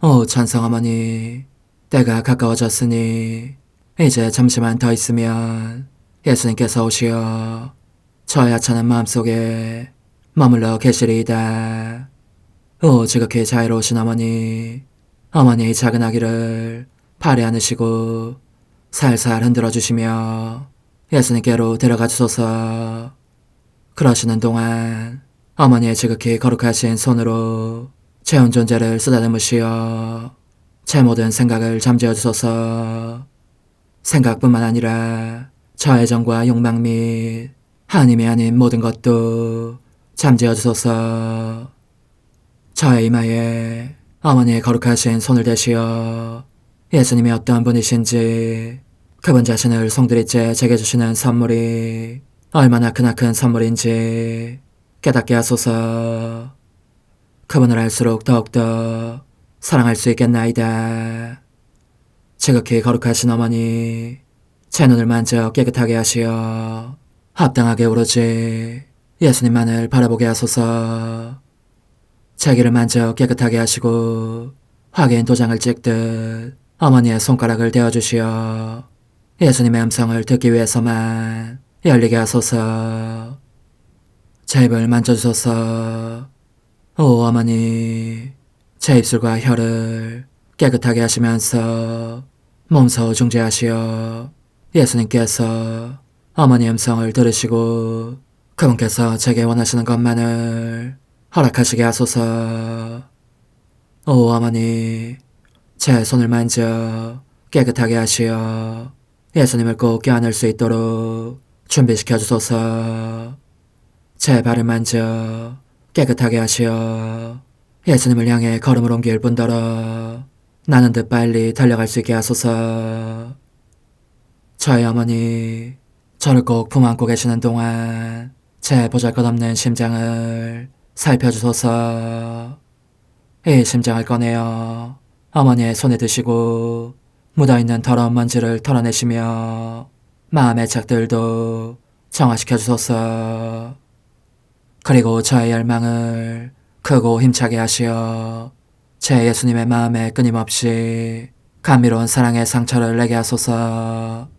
오 찬성 어머니, 때가 가까워졌으니 이제 잠시만 더 있으면 예수님께서 오시어 저의 하찮은 마음속에 머물러 계시리이다. 오 지극히 자유로우신 어머니, 어머니의 작은 아기를 팔에 안으시고 살살 흔들어 주시며 예수님께로 데려가 주소서. 그러시는 동안 어머니의 지극히 거룩하신 손으로 제 온 존재를 쓰다듬으시어 제 모든 생각을 잠재워 주소서. 생각뿐만 아니라 저의 정과 욕망 및 하나님이 아닌 모든 것도 잠재워 주소서. 저의 이마에 어머니의 거룩하신 손을 대시어 예수님이 어떤 분이신지, 그분 자신을 송두리째 제게 주시는 선물이 얼마나 크나큰 선물인지 깨닫게 하소서. 그분을 알수록 더욱더 사랑할 수 있겠나이다. 지극히 거룩하신 어머니, 제 눈을 만져 깨끗하게 하시어 합당하게 오로지 예수님만을 바라보게 하소서. 제 귀를 만져 깨끗하게 하시고 확인 도장을 찍듯 어머니의 손가락을 대어주시어 예수님의 음성을 듣기 위해서만 열리게 하소서. 제 입을 만져주소서. 오 어머니, 제 입술과 혀를 깨끗하게 하시면서 몸소 중재하시어 예수님께서 어머니의 음성을 들으시고 그분께서 제게 원하시는 것만을 허락하시게 하소서. 오 어머니, 제 손을 만져 깨끗하게 하시어 예수님을 꼭 껴안을 수 있도록 준비시켜 주소서. 제 발을 만져 깨끗하게 하시어 예수님을 향해 걸음을 옮길 뿐더러 나는 듯 빨리 달려갈 수 있게 하소서. 저희 어머니, 저를 꼭 품 안고 계시는 동안 제 보잘것없는 심장을 살펴주소서. 이 심장을 꺼내어 어머니의 손에 드시고 묻어있는 더러운 먼지를 털어내시며 마음의 착들도 정화시켜 주소서. 그리고 저의 열망을 크고 힘차게 하시어 제 예수님의 마음에 끊임없이 감미로운 사랑의 상처를 내게 하소서.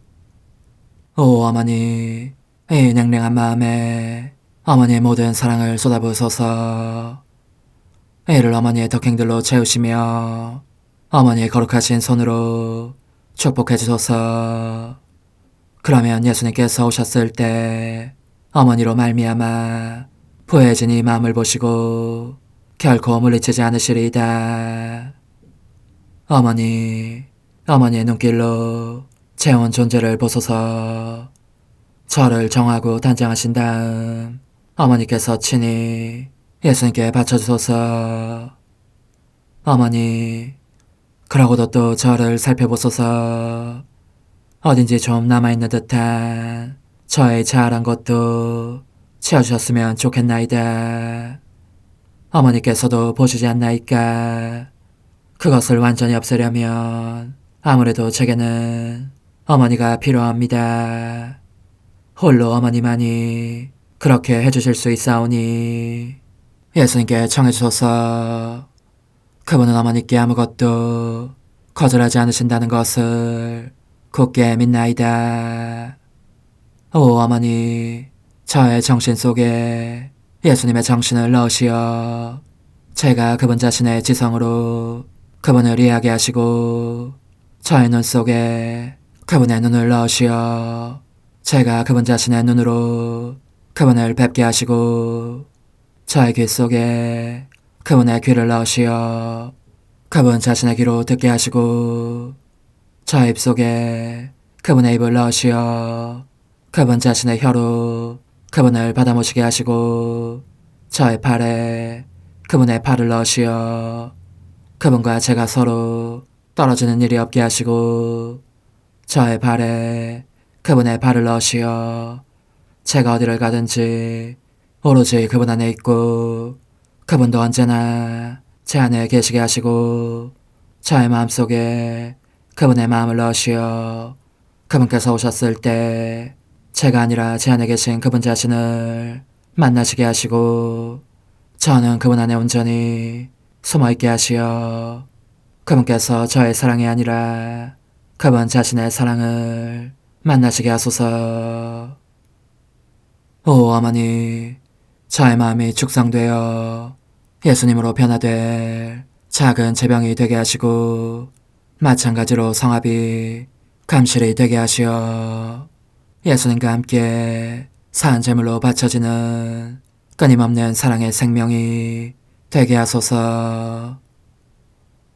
오 어머니, 이 냉랭한 마음에 어머니의 모든 사랑을 쏟아부으소서. 이를 어머니의 덕행들로 채우시며 어머니의 거룩하신 손으로 축복해 주소서. 그러면 예수님께서 오셨을 때 어머니로 말미암아 부해진 이 마음을 보시고 결코 물리치지 않으시리이다. 어머니, 어머니의 눈길로 제 온 존재를 보소서. 저를 정하고 단장하신 다음 어머니께서 친히 예수님께 바쳐주소서. 어머니, 그러고도 또 저를 살펴보소서. 어딘지 좀 남아있는 듯한 저의 자아란 것도 채워주셨으면 좋겠나이다. 어머니께서도 보시지 않나이까. 그것을 완전히 없애려면 아무래도 제게는 어머니가 필요합니다. 홀로 어머니만이 그렇게 해주실 수 있사오니 예수님께 청해주소서. 그분은 어머니께 아무것도 거절하지 않으신다는 것을 굳게 믿나이다. 오 어머니, 저의 정신 속에 예수님의 정신을 넣으시어 제가 그분 자신의 지성으로 그분을 이해하게 하시고 저의 눈 속에 그분의 눈을 넣으시어 제가 그분 자신의 눈으로 그분을 뵙게 하시고 저의 귀 속에 그분의 귀를 넣으시어 그분 자신의 귀로 듣게 하시고 저의 입 속에 그분의 입을 넣으시어 그분 자신의 혀로 그분을 받아모시게 하시고 저의 팔에 그분의 팔을 넣으시어 그분과 제가 서로 떨어지는 일이 없게 하시고 저의 발에 그분의 발을 넣으시어 제가 어디를 가든지 오로지 그분 안에 있고 그분도 언제나 제 안에 계시게 하시고 저의 마음속에 그분의 마음을 넣으시어 그분께서 오셨을 때 제가 아니라 제 안에 계신 그분 자신을 만나시게 하시고 저는 그분 안에 온전히 숨어있게 하시어 그분께서 저의 사랑이 아니라 그분 자신의 사랑을 만나시게 하소서. 오 어머니, 저의 마음이 축성되어 예수님으로 변화될 작은 제병이 되게 하시고 마찬가지로 성합이 감실이 되게 하시어 예수님과 함께 산 제물로 바쳐지는 끊임없는 사랑의 생명이 되게 하소서.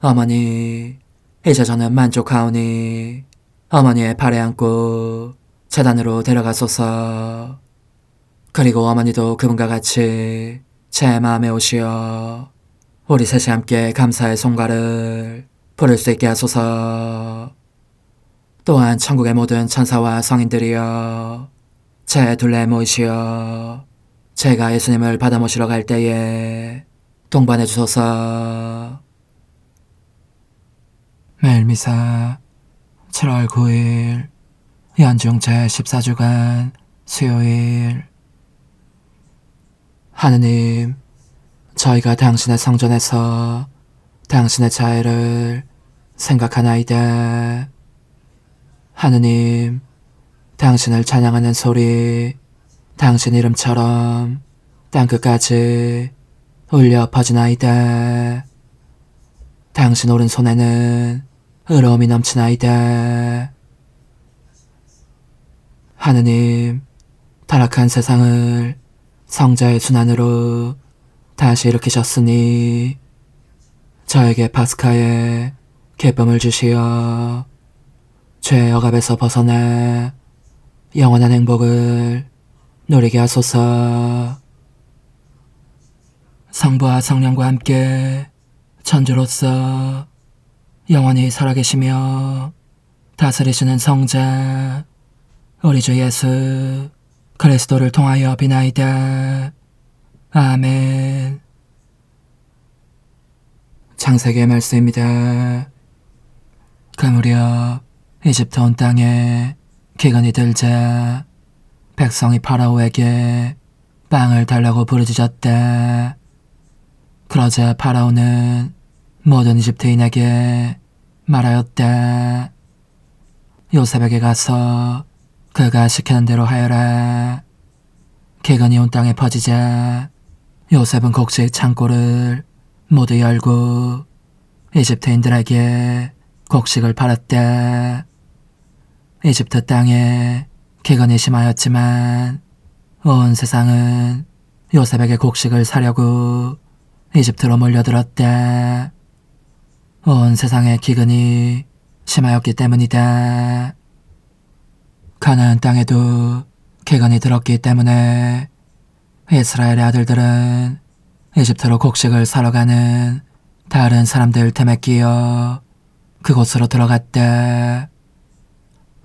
어머니, 이제 저는 만족하오니 어머니의 발에 안고 제단으로 데려가소서. 그리고 어머니도 그분과 같이 제 마음에 오시어 우리 셋이 함께 감사의 송가를 부를 수 있게 하소서. 또한 천국의 모든 천사와 성인들이여 제 둘레에 모이시어 제가 예수님을 받아 모시러 갈 때에 동반해 주소서. 매일미사 7월 9일 연중 제14주간 수요일. 하느님, 저희가 당신의 성전에서 당신의 자애를 생각하나이다. 하느님, 당신을 찬양하는 소리 당신 이름처럼 땅끝까지 울려 퍼지나이다. 당신 오른손에는 의로움이 넘치나이다. 하느님, 타락한 세상을 성자의 순환으로 다시 일으키셨으니 저에게 파스카의 기쁨을 주시어 죄의 억압에서 벗어나 영원한 행복을 누리게 하소서. 성부와 성령과 함께 천주로서 영원히 살아계시며 다스리시는 성자 우리 주 예수 그리스도를 통하여 비나이다. 아멘. 창세기의 말씀입니다. 그 무렵 이집트 온 땅에 기근이 들자 백성이 파라오에게 빵을 달라고 부르짖었다. 그러자 파라오는 모든 이집트인에게 말하였다. 요셉에게 가서 그가 시키는 대로 하여라. 기근이 온 땅에 퍼지자 요셉은 곡식 창고를 모두 열고 이집트인들에게 곡식을 팔았다. 이집트 땅에 기근이 심하였지만 온 세상은 요셉에게 곡식을 사려고 이집트로 몰려들었다. 온 세상의 기근이 심하였기 때문이다. 가나안 땅에도 기근이 들었기 때문에 이스라엘의 아들들은 이집트로 곡식을 사러 가는 다른 사람들 틈에 끼어 그곳으로 들어갔다.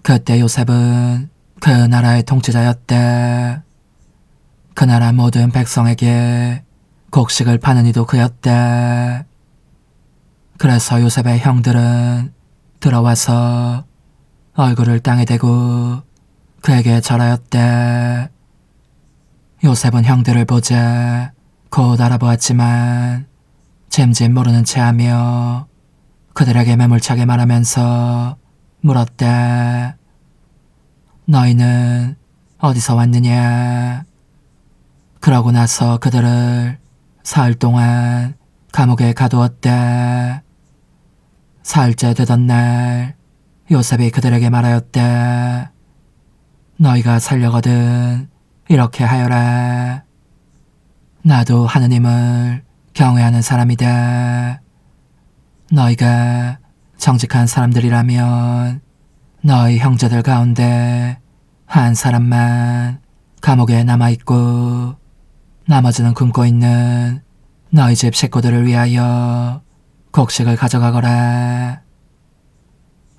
그때 요셉은 그 나라의 통치자였다. 그 나라 모든 백성에게 곡식을 파는 이도 그였다. 그래서 요셉의 형들은 들어와서 얼굴을 땅에 대고 그에게 절하였다. 요셉은 형들을 보자 곧 알아보았지만 잼짐 모르는 체하며 그들에게 매몰차게 말하면서 물었다. 너희는 어디서 왔느냐? 그러고 나서 그들을 사흘 동안 감옥에 가두었다. 사흘째 되던 날 요셉이 그들에게 말하였다. 너희가 살려거든 이렇게 하여라. 나도 하느님을 경외하는 사람이다. 너희가 정직한 사람들이라면 너희 형제들 가운데 한 사람만 감옥에 남아있고 나머지는 굶고 있는 너희 집 식구들을 위하여 곡식을 가져가거라.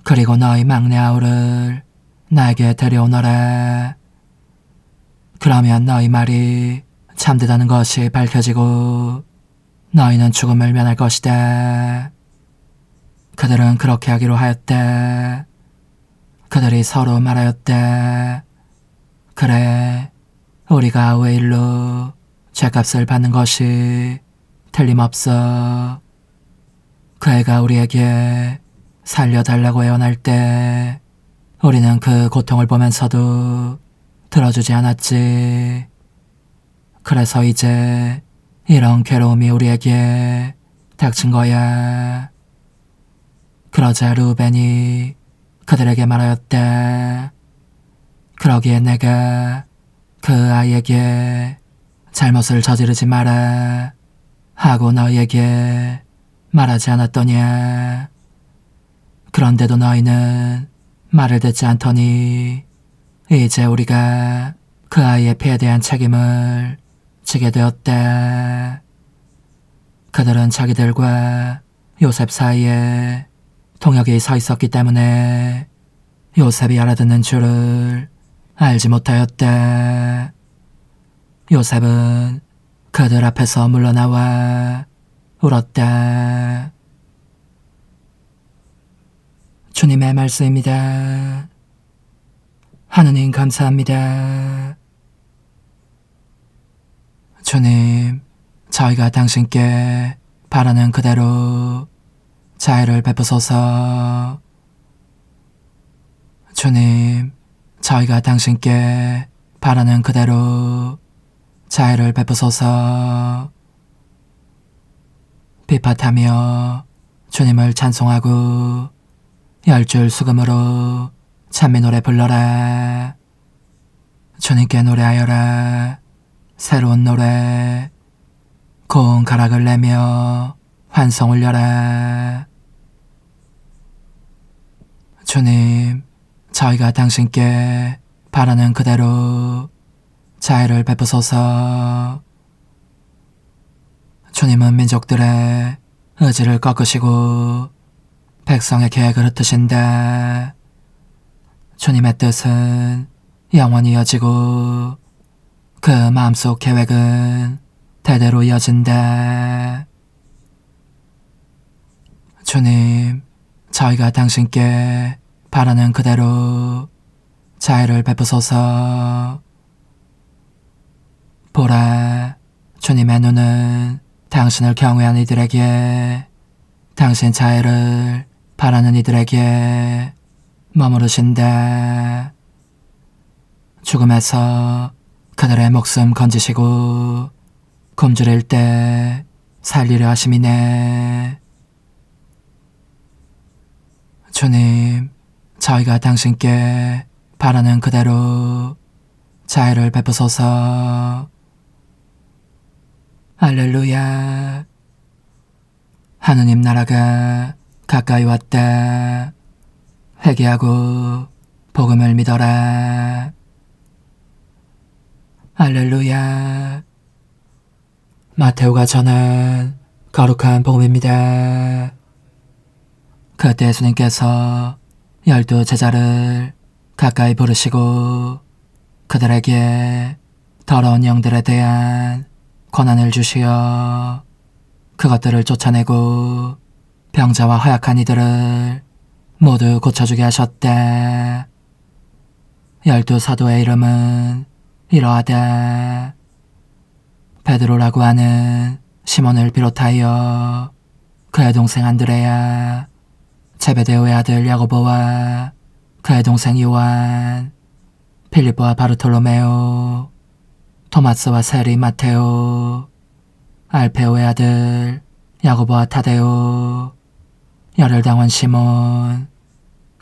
그리고 너희 막내 아우를 나에게 데려오너라. 그러면 너희 말이 참되다는 것이 밝혀지고 너희는 죽음을 면할 것이다. 그들은 그렇게 하기로 하였다. 그들이 서로 말하였다. 그래, 우리가 왜 일로 죗값을 받는 것이 틀림없어. 그 애가 우리에게 살려달라고 애원할 때 우리는 그 고통을 보면서도 들어주지 않았지. 그래서 이제 이런 괴로움이 우리에게 닥친 거야. 그러자 루벤이 그들에게 말하였다. 그러기에 내가 그 아이에게 잘못을 저지르지 마라 하고 너희에게 말하지 않았더냐. 그런데도 너희는 말을 듣지 않더니 이제 우리가 그 아이의 피에 대한 책임을 지게 되었다. 그들은 자기들과 요셉 사이에 통역이 서 있었기 때문에 요셉이 알아듣는 줄을 알지 못하였다. 요셉은 그들 앞에서 물러나와 울었다. 주님의 말씀입니다. 하느님 감사합니다. 주님, 저희가 당신께 바라는 그대로 자애를 베푸소서. 주님, 저희가 당신께 바라는 그대로 자애를 베푸소서. 비팟하며 주님을 찬송하고 10줄 수금으로 찬미 노래 불러라. 주님께 노래하여라. 새로운 노래 고운 가락을 내며 환성 울려라. 주님, 저희가 당신께 바라는 그대로 자애를 베푸소서. 주님은 민족들의 의지를 꺾으시고 백성의 계획을 흩으신다. 주님의 뜻은 영원히 이어지고 그 마음속 계획은 대대로 이어진다. 주님, 저희가 당신께 바라는 그대로 자애를 베푸소서. 보라, 주님의 눈은 당신을 경외하는 이들에게, 당신 자애를 바라는 이들에게 머무르신다. 죽음에서 그들의 목숨 건지시고 굶주릴 때 살리려 하심이네. 주님, 저희가 당신께 바라는 그대로 자애를 베푸소서. 할렐루야. 하느님 나라가 가까이 왔다. 회개하고 복음을 믿어라. 할렐루야. 마테오가 전한 거룩한 복음입니다. 그때 예수님께서 12 제자를 가까이 부르시고 그들에게 더러운 영들에 대한 권한을 주시어 그것들을 쫓아내고 병자와 허약한 이들을 모두 고쳐주게 하셨다. 12사도의 이름은 이러하다. 베드로라고 하는 시몬을 비롯하여 그의 동생 안드레야, 제베데오의 아들 야고보와 그의 동생 요한, 필리포와 바르톨로메오, 토마스와 세리 마테오, 알페오의 아들 야고보와 타데오, 열혈당원 시몬,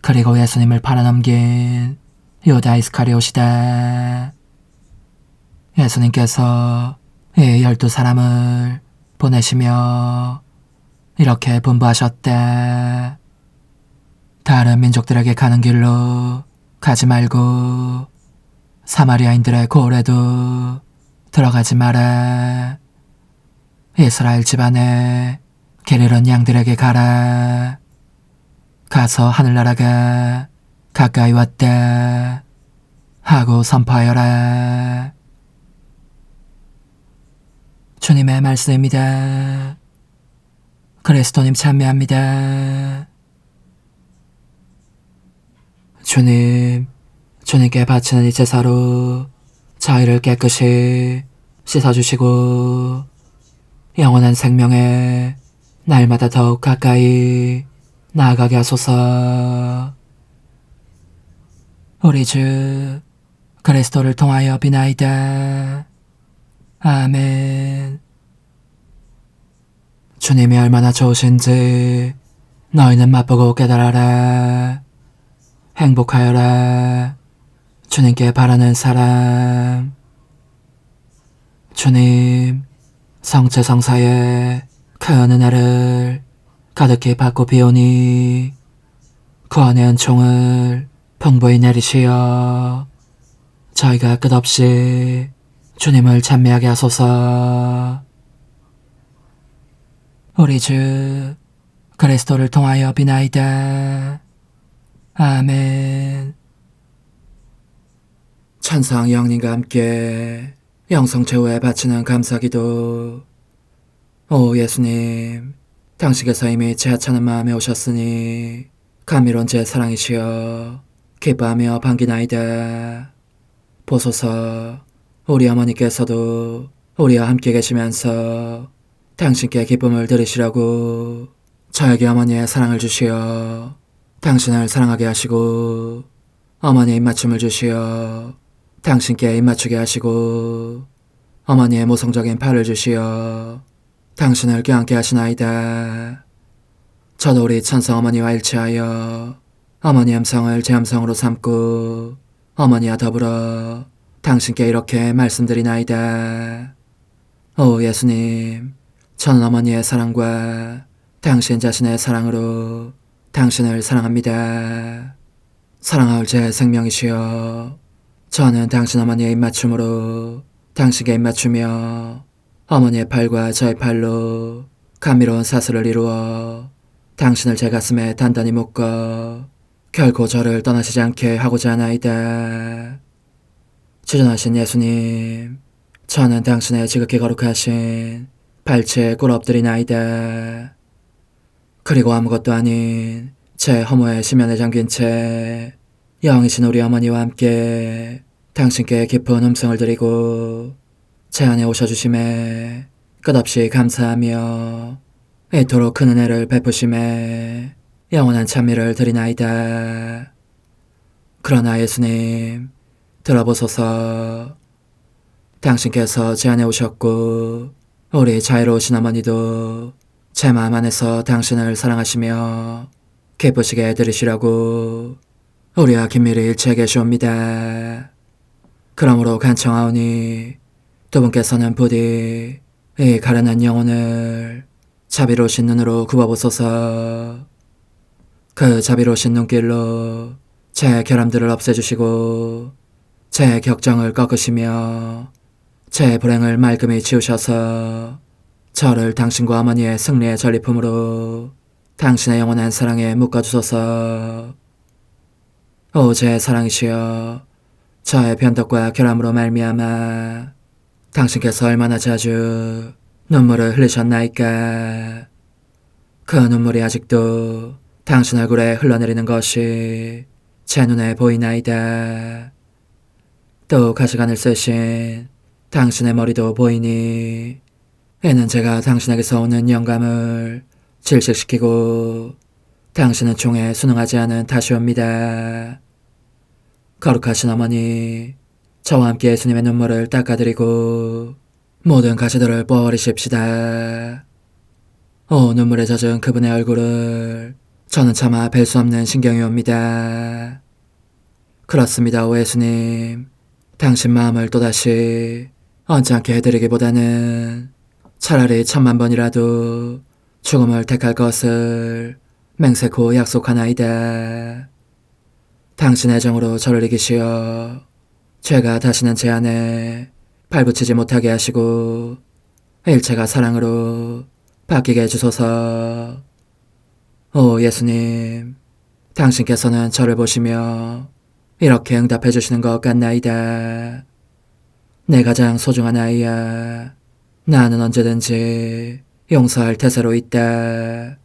그리고 예수님을 팔아넘긴 유다 이스카리옷이다. 예수님께서 이 12사람을 보내시며 이렇게 분부하셨다. 다른 민족들에게 가는 길로 가지 말고 사마리아인들의 고을에도 들어가지 마라. 이스라엘 집안에 길 잃은 양들에게 가라. 가서 하늘나라가 가까이 왔다 하고 선포하여라. 주님의 말씀입니다. 그리스도님 찬미합니다. 주님, 주님께 바치는 이 제사로 저희를 깨끗이 씻어주시고 영원한 생명에 날마다 더욱 가까이 나아가게 하소서. 우리 주 그리스도를 통하여 비나이다. 아멘. 주님이 얼마나 좋으신지 너희는 맛보고 깨달아라. 행복하여라. 주님께 바라는 사람. 주님, 성체 성사에 큰 은혜를 가득히 받고 비오니 구원의 은총을 풍부히 내리시어 저희가 끝없이 주님을 찬미하게 하소서. 우리 주 그리스도를 통하여 비나이다. 아멘. 천상 영님과 함께 영성 최후에 바치는 감사기도. 오 예수님, 당신께서 이미 제 하찮은 마음에 오셨으니 감미로운 제 사랑이시여 기뻐하며 반기나이다. 보소서, 우리 어머니께서도 우리와 함께 계시면서 당신께 기쁨을 드리시라고 저에게 어머니의 사랑을 주시어 당신을 사랑하게 하시고 어머니의 입맞춤을 주시어 당신께 입맞추게 하시고 어머니의 모성적인 팔을 주시어 당신을 껴안게 하시나이다. 저도 우리 천성 어머니와 일치하여 어머니 음성을 제 음성으로 삼고 어머니와 더불어 당신께 이렇게 말씀드리나이다. 오 예수님, 저는 어머니의 사랑과 당신 자신의 사랑으로 당신을 사랑합니다. 사랑하올 제 생명이시여, 저는 당신 어머니의 입맞춤으로 당신께 입맞추며 어머니의 팔과 저의 팔로 감미로운 사슬을 이루어 당신을 제 가슴에 단단히 묶어 결코 저를 떠나시지 않게 하고자 하나이다. 주전하신 예수님, 저는 당신의 지극히 거룩하신 발치에 꿇어 엎드리나이다. 그리고 아무것도 아닌 제 허무의 심연에 잠긴 채 영이신 우리 어머니와 함께 당신께 깊은 음성을 드리고 제 안에 오셔주심에 끝없이 감사하며 이토록 큰 은혜를 베푸심에 영원한 찬미를 드리나이다. 그러나 예수님, 들어보소서. 당신께서 제 안에 오셨고 우리 자유로우신 어머니도 제 마음 안에서 당신을 사랑하시며 기쁘시게 들으시라고 우리와 긴밀히 일치해 계시옵니다. 그러므로 간청하오니 두 분께서는 부디 이 가련한 영혼을 자비로우신 눈으로 굽어보소서. 그 자비로우신 눈길로 제 결함들을 없애주시고 제 격정을 꺾으시며 제 불행을 말끔히 지우셔서 저를 당신과 어머니의 승리의 전리품으로 당신의 영원한 사랑에 묶어주소서. 오 제 사랑이시여, 저의 변덕과 결함으로 말미암아 당신께서 얼마나 자주 눈물을 흘리셨나이까. 그 눈물이 아직도 당신 얼굴에 흘러내리는 것이 제 눈에 보이나이다. 또 가시관을 쓰신 당신의 머리도 보이니 이는 제가 당신에게서 오는 영감을 질식시키고 당신은 총에 순응하지 않은 탓이옵니다. 거룩하신 어머니, 저와 함께 예수님의 눈물을 닦아드리고 모든 가시들을 뽑아버리십시다. 오 눈물에 젖은 그분의 얼굴을 저는 차마 뵐 수 없는 신경이 옵니다. 그렇습니다, 오 예수님. 당신 마음을 또다시 언짢게 해드리기보다는 차라리 1000,000번이라도 죽음을 택할 것을 맹세코 약속하나이다. 당신의 정으로 저를 이기시어 죄가 다시는 제 안에 발붙이지 못하게 하시고 일체가 사랑으로 바뀌게 해주소서. 오 예수님, 당신께서는 저를 보시며 이렇게 응답해 주시는 것 같나이다. 내 가장 소중한 아이야, 나는 언제든지 용서할 태세로 있다.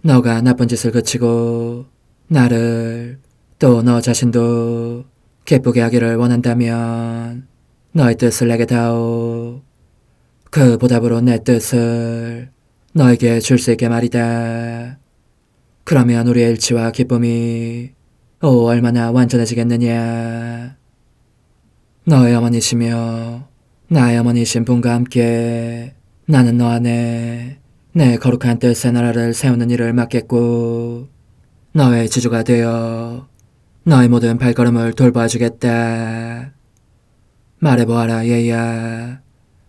너가 나쁜 짓을 그치고 나를 또 너 자신도 기쁘게 하기를 원한다면 너의 뜻을 내게 다오. 그 보답으로 내 뜻을 너에게 줄 수 있게 말이다. 그러면 우리의 일치와 기쁨이 얼마나 완전해지겠느냐. 너의 어머니시며 나의 어머니신 분과 함께 나는 너 안에 내 거룩한 뜻의 나라를 세우는 일을 맡겠고 너의 지주가 되어 너의 모든 발걸음을 돌봐주겠다. 말해보아라 얘야,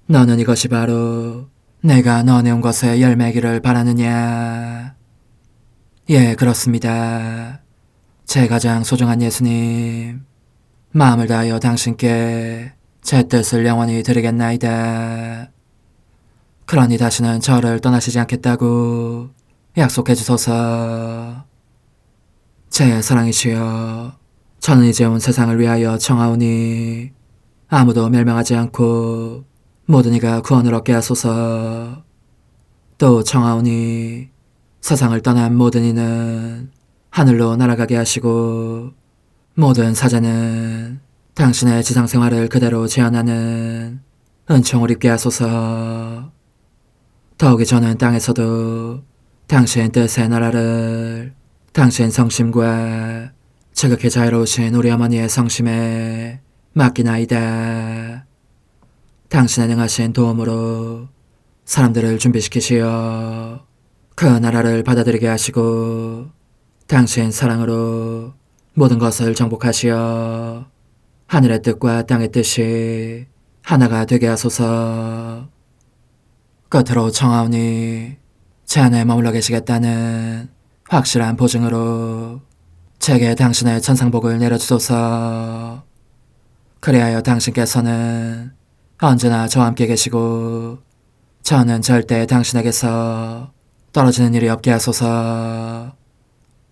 너는 이것이 바로 내가 너네 온 것의 열매기를 바라느냐. 예, 그렇습니다. 제 가장 소중한 예수님, 마음을 다하여 당신께 제 뜻을 영원히 드리겠나이다. 그러니 다시는 저를 떠나시지 않겠다고 약속해 주소서. 제 사랑이시여, 저는 이제 온 세상을 위하여 청하오니 아무도 멸망하지 않고 모든 이가 구원을 얻게 하소서. 또 청하오니 세상을 떠난 모든 이는 하늘로 날아가게 하시고 모든 사자는 당신의 지상생활을 그대로 재현하는 은총을 입게 하소서. 더욱이 저는 땅에서도 당신 뜻의 나라를 당신 성심과 지극히 자유로우신 우리 어머니의 성심에 맡기나이다. 당신의 능하신 도움으로 사람들을 준비시키시어 그 나라를 받아들이게 하시고 당신 사랑으로 모든 것을 정복하시어 하늘의 뜻과 땅의 뜻이 하나가 되게 하소서. 끝으로 청하오니 제 안에 머물러 계시겠다는 확실한 보증으로 제게 당신의 천상복을 내려주소서. 그리하여 당신께서는 언제나 저와 함께 계시고 저는 절대 당신에게서 떨어지는 일이 없게 하소서.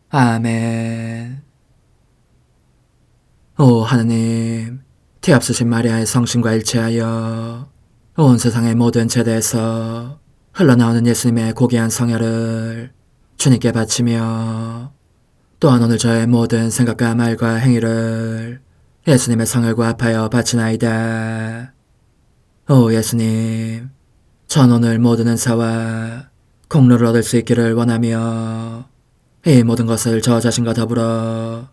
아멘. 오 하느님, 티압수신 마리아의 성신과 일치하여 온 세상의 모든 제대에서 흘러나오는 예수님의 고귀한 성혈을 주님께 바치며 또한 오늘 저의 모든 생각과 말과 행위를 예수님의 성혈과 합하여 바치나이다. 오 예수님, 전 오늘 모든 은사와 공로를 얻을 수 있기를 원하며 이 모든 것을 저 자신과 더불어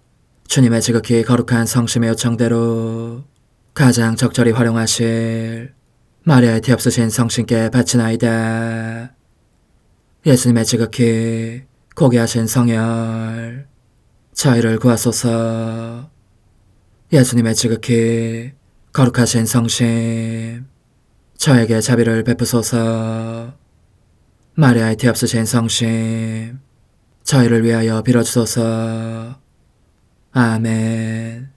주님의 지극히 거룩한 성심의 요청대로 가장 적절히 활용하실 마리아의 티없으신 성신께 바치나이다. 예수님의 지극히 고귀하신 성혈, 저희를 구하소서. 예수님의 지극히 거룩하신 성심, 저에게 자비를 베푸소서. 마리아의 티없으신 성심, 저희를 위하여 빌어주소서. 아멘.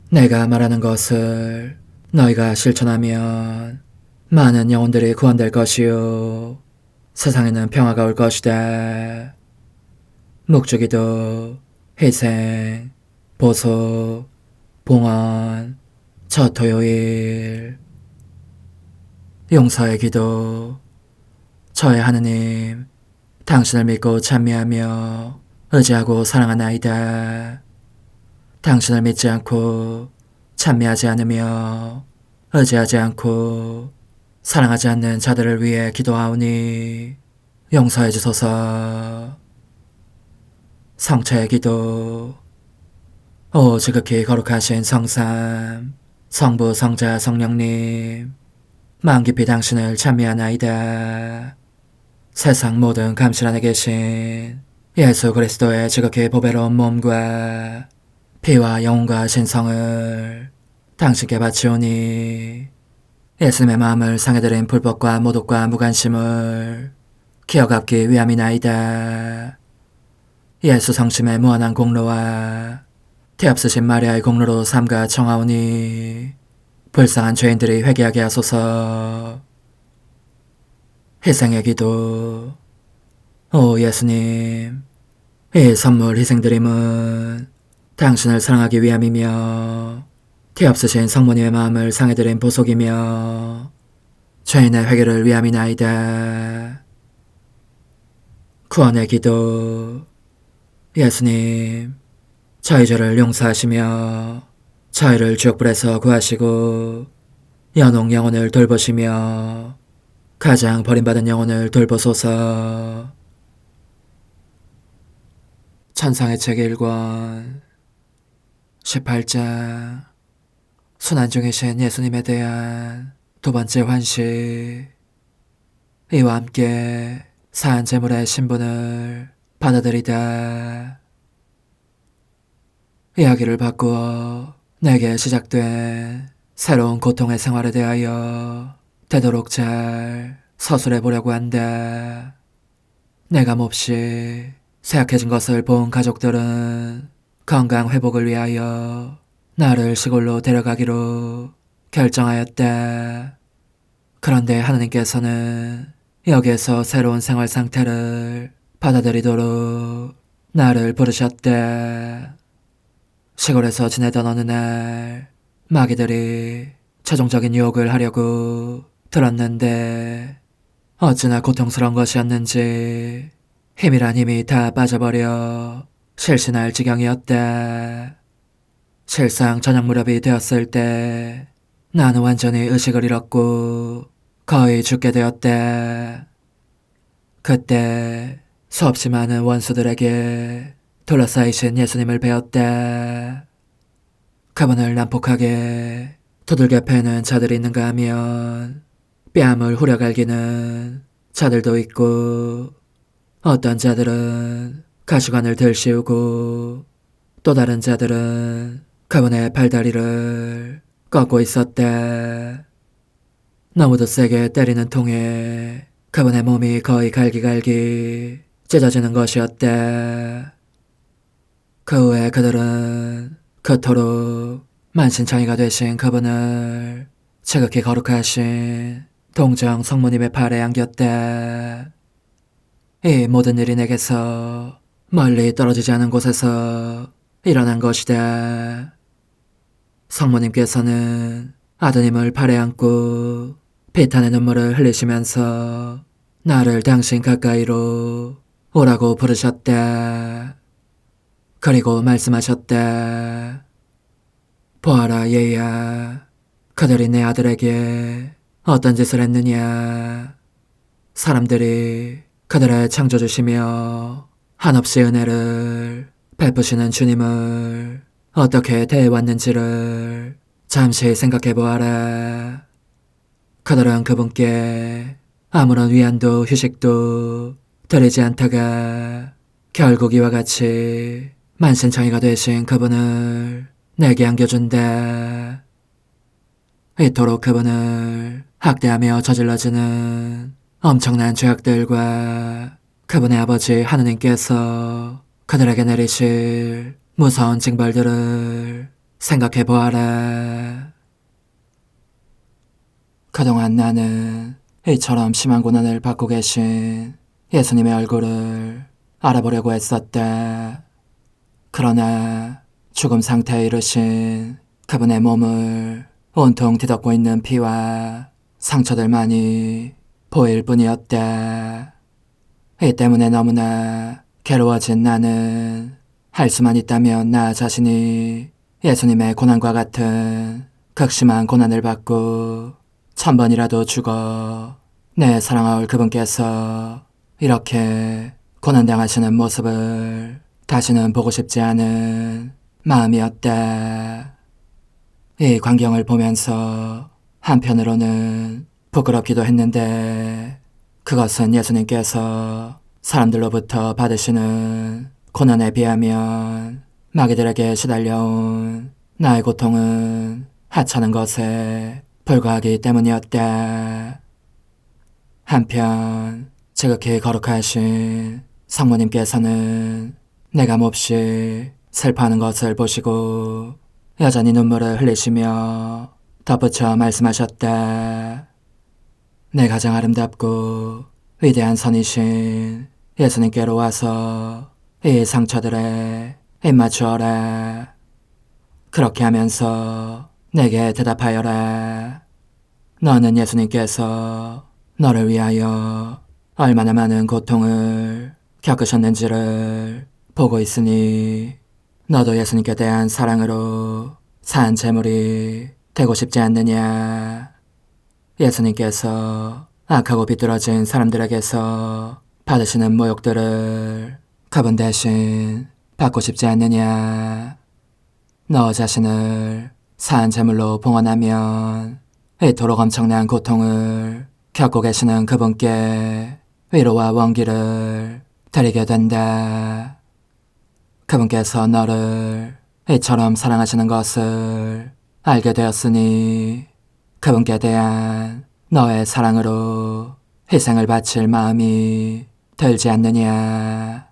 내가 말하는 것을 너희가 실천하면 많은 영혼들이 구원될 것이요 세상에는 평화가 올 것이다. 묵주기도 희생, 보석, 봉헌, 첫 토요일. 용서의 기도. 저의 하느님, 당신을 믿고 찬미하며 의지하고 사랑하나이다. 당신을 믿지 않고 찬미하지 않으며 의지하지 않고 사랑하지 않는 자들을 위해 기도하오니 용서해 주소서. 성체의 기도. 오 지극히 거룩하신 성삼, 성부, 성자, 성령님, 마음 깊이 당신을 찬미하나이다. 세상 모든 감실 안에 계신 예수 그리스도의 지극히 보배로운 몸과 피와 영혼과 신성을 당신께 바치오니 예수님의 마음을 상해드린 불법과 모독과 무관심을 기억하기 위함이나이다. 예수 성심의 무한한 공로와 태없으신 마리아의 공로로 삼가 청하오니 불쌍한 죄인들이 회개하게 하소서. 희생의 기도. 오 예수님, 이 선물 희생드림은 당신을 사랑하기 위함이며 태없으신 성모님의 마음을 상해드린 보속이며 죄인의 회개를 위함이나이다. 구원의 기도. 예수님, 저희 죄를 용서하시며 저희를 지옥불에서 구하시고 연옥 영혼을 돌보시며 가장 버림받은 영혼을 돌보소서. 천상의 책 1권 18장. 순환 중이신 예수님에 대한 두 번째 환시. 이와 함께 사한 제물의 신분을 받아들이다. 이야기를 바꾸어 내게 시작된 새로운 고통의 생활에 대하여 되도록 잘 서술해 보려고 한다. 내가 몹시 쇠약해진 것을 본 가족들은 건강 회복을 위하여 나를 시골로 데려가기로 결정하였다. 그런데 하느님께서는 여기에서 새로운 생활 상태를 받아들이도록 나를 부르셨다. 시골에서 지내던 어느 날 마귀들이 최종적인 유혹을 하려고 들었는데 어찌나 고통스러운 것이었는지 힘이란 힘이 다 빠져버려 실신할 지경이었다. 실상 저녁 무렵이 되었을 때 나는 완전히 의식을 잃었고 거의 죽게 되었다. 그때 수없이 많은 원수들에게 둘러싸이신 예수님을 배웠다. 그분을 난폭하게 두들겨 패는 자들이 있는가 하면 뺨을 후려갈기는 자들도 있고 어떤 자들은 가시관을 들씌우고 또 다른 자들은 그분의 팔다리를 꺾고 있었다. 너무도 세게 때리는 통에 그분의 몸이 거의 갈기갈기 찢어지는 것이었다. 그 후에 그들은 그토록 만신창이가 되신 그분을 지극히 거룩하신 동정 성모님의 발에 안겼다. 이 모든 일이 내게서 멀리 떨어지지 않은 곳에서 일어난 것이다. 성모님께서는 아드님을 발에 안고 비탄의 눈물을 흘리시면서 나를 당신 가까이로 오라고 부르셨다. 그리고 말씀하셨다. 보아라 얘야, 그들이 내 아들에게 어떤 짓을 했느냐. 사람들이 그들의 창조주시며 한없이 은혜를 베푸시는 주님을 어떻게 대해왔는지를 잠시 생각해보아라. 그들은 그분께 아무런 위안도 휴식도 드리지 않다가 결국 이와 같이 만신창이가 되신 그분을 내게 안겨준다. 이토록 그분을 학대하며 저질러지는 엄청난 죄악들과 그분의 아버지 하느님께서 그들에게 내리실 무서운 징벌들을 생각해보아라. 그동안 나는 이처럼 심한 고난을 받고 계신 예수님의 얼굴을 알아보려고 했었다. 그러나 죽음 상태에 이르신 그분의 몸을 온통 뒤덮고 있는 피와 상처들만이 보일 뿐이었다. 이 때문에 너무나 괴로워진 나는 할 수만 있다면 나 자신이 예수님의 고난과 같은 극심한 고난을 받고 1000번이라도 죽어 내 사랑할 그분께서 이렇게 고난당하시는 모습을 다시는 보고 싶지 않은 마음이었다. 이 광경을 보면서 한편으로는 부끄럽기도 했는데 그것은 예수님께서 사람들로부터 받으시는 고난에 비하면 마귀들에게 시달려온 나의 고통은 하찮은 것에 불과하기 때문이었다. 한편 지극히 거룩하신 성모님께서는 내가 몹시 슬퍼하는 것을 보시고 여전히 눈물을 흘리시며 덧붙여 말씀하셨다. 내 가장 아름답고 위대한 선이신 예수님께로 와서 이 상처들에 입맞추어라. 그렇게 하면서 내게 대답하여라. 너는 예수님께서 너를 위하여 얼마나 많은 고통을 겪으셨는지를 보고 있으니 너도 예수님께 대한 사랑으로 산 제물이 되고 싶지 않느냐. 예수님께서 악하고 비뚤어진 사람들에게서 받으시는 모욕들을 그분 대신 받고 싶지 않느냐. 너 자신을 산 제물로 봉헌하면 이토록 엄청난 고통을 겪고 계시는 그분께 위로와 원기를 드리게 된다. 그분께서 너를 이처럼 사랑하시는 것을 알게 되었으니 그분께 대한 너의 사랑으로 희생을 바칠 마음이 들지 않느냐.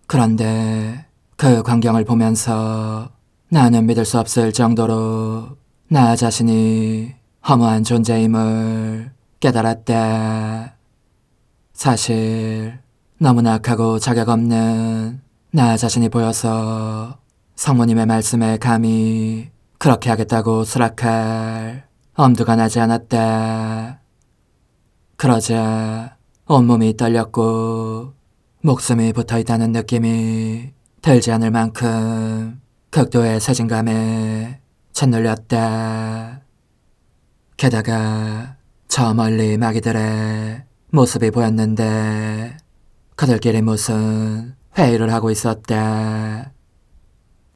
그런데 그 광경을 보면서 나는 믿을 수 없을 정도로 나 자신이 허무한 존재임을 깨달았다. 사실 너무나 악하고 자격 없는 나 자신이 보여서 성모님의 말씀에 감히 그렇게 하겠다고 수락할 엄두가 나지 않았다. 그러자 온몸이 떨렸고 목숨이 붙어있다는 느낌이 들지 않을 만큼 극도의 세진감에 짓눌렸다. 게다가 저 멀리 마귀들의 모습이 보였는데 그들끼리 무슨 회의를 하고 있었다.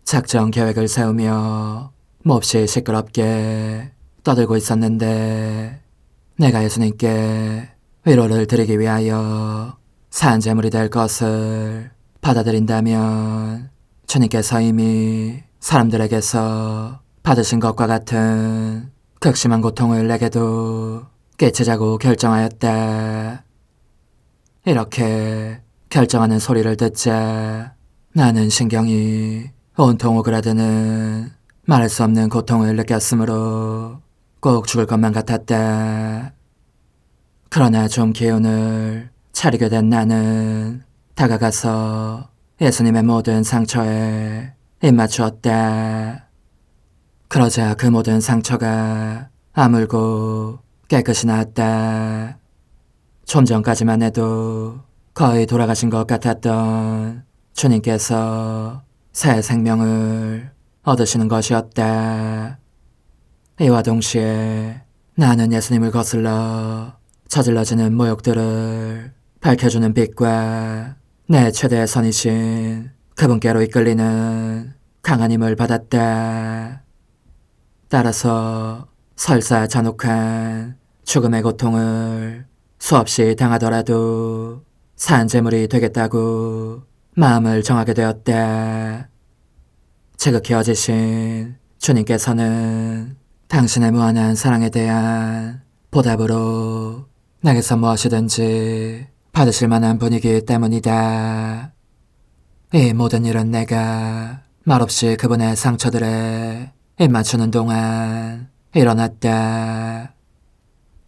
작전 계획을 세우며 몹시 시끄럽게 떠들고 있었는데 내가 예수님께 위로를 드리기 위하여 산 제물이 될 것을 받아들인다면 주님께서 이미 사람들에게서 받으신 것과 같은 극심한 고통을 내게도 끼치자고 결정하였다. 이렇게 결정하는 소리를 듣자 나는 신경이 온통 오그라드는 말할 수 없는 고통을 느꼈으므로 꼭 죽을 것만 같았다. 그러나 좀 기운을 차리게 된 나는 다가가서 예수님의 모든 상처에 입맞추었다. 그러자 그 모든 상처가 아물고 깨끗이 나았다. 좀 전까지만 해도 거의 돌아가신 것 같았던 주님께서 새 생명을 얻으시는 것이었다. 이와 동시에 나는 예수님을 거슬러 저질러지는 모욕들을 밝혀주는 빛과 내 최대의 선이신 그분께로 이끌리는 강한 힘을 받았다. 따라서 설사 잔혹한 죽음의 고통을 수없이 당하더라도 산 제물이 되겠다고 마음을 정하게 되었다. 지극히 어지신 주님께서는 당신의 무한한 사랑에 대한 보답으로 내게서 무엇이든지 받으실 만한 분이기 때문이다. 이 모든 일은 내가 말없이 그분의 상처들에 입맞추는 동안 일어났다.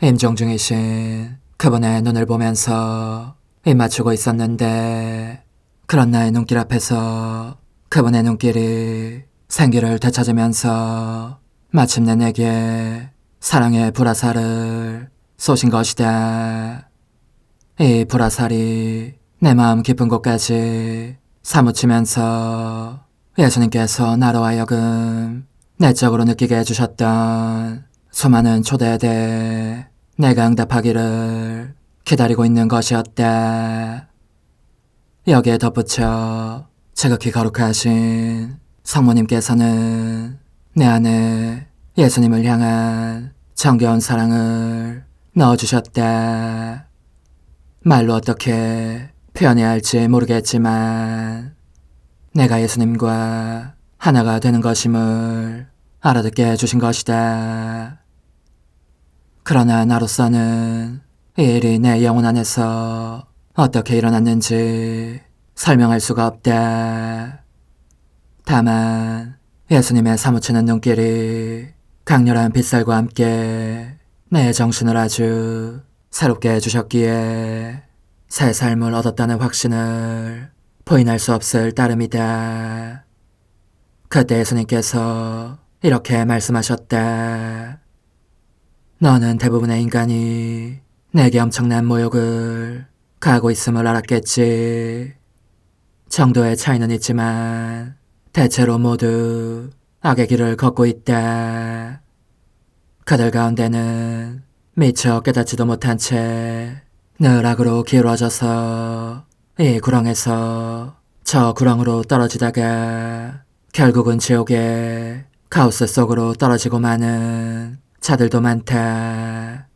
임종 중이신 그분의 눈을 보면서 입맞추고 있었는데 그런 나의 눈길 앞에서 그분의 눈길이 생기를 되찾으면서 마침내 내게 사랑의 불화살을 쏘신 것이다. 이 불화살이 내 마음 깊은 곳까지 사무치면서 예수님께서 나로 하여금 내적으로 느끼게 해주셨던 수많은 초대에 대해 내가 응답하기를 기다리고 있는 것이었다. 여기에 덧붙여 지극히 거룩하신 성모님께서는 내 안에 예수님을 향한 정겨운 사랑을 넣어주셨다. 말로 어떻게 표현해야 할지 모르겠지만 내가 예수님과 하나가 되는 것임을 알아듣게 해주신 것이다. 그러나 나로서는 이 일이 내 영혼 안에서 어떻게 일어났는지 설명할 수가 없다. 다만 예수님의 사무치는 눈길이 강렬한 빛살과 함께 내 정신을 아주 새롭게 해주셨기에 새 삶을 얻었다는 확신을 부인할 수 없을 따름이다. 그때 예수님께서 이렇게 말씀하셨다. 너는 대부분의 인간이 내게 엄청난 모욕을 가하고 있음을 알았겠지. 정도의 차이는 있지만 대체로 모두 악의 길을 걷고 있다. 그들 가운데는 미처 깨닫지도 못한 채 늘 악으로 기울어져서 이 구렁에서 저 구렁으로 떨어지다가 결국은 지옥의 카오스 속으로 떨어지고 마는 자들도 많다.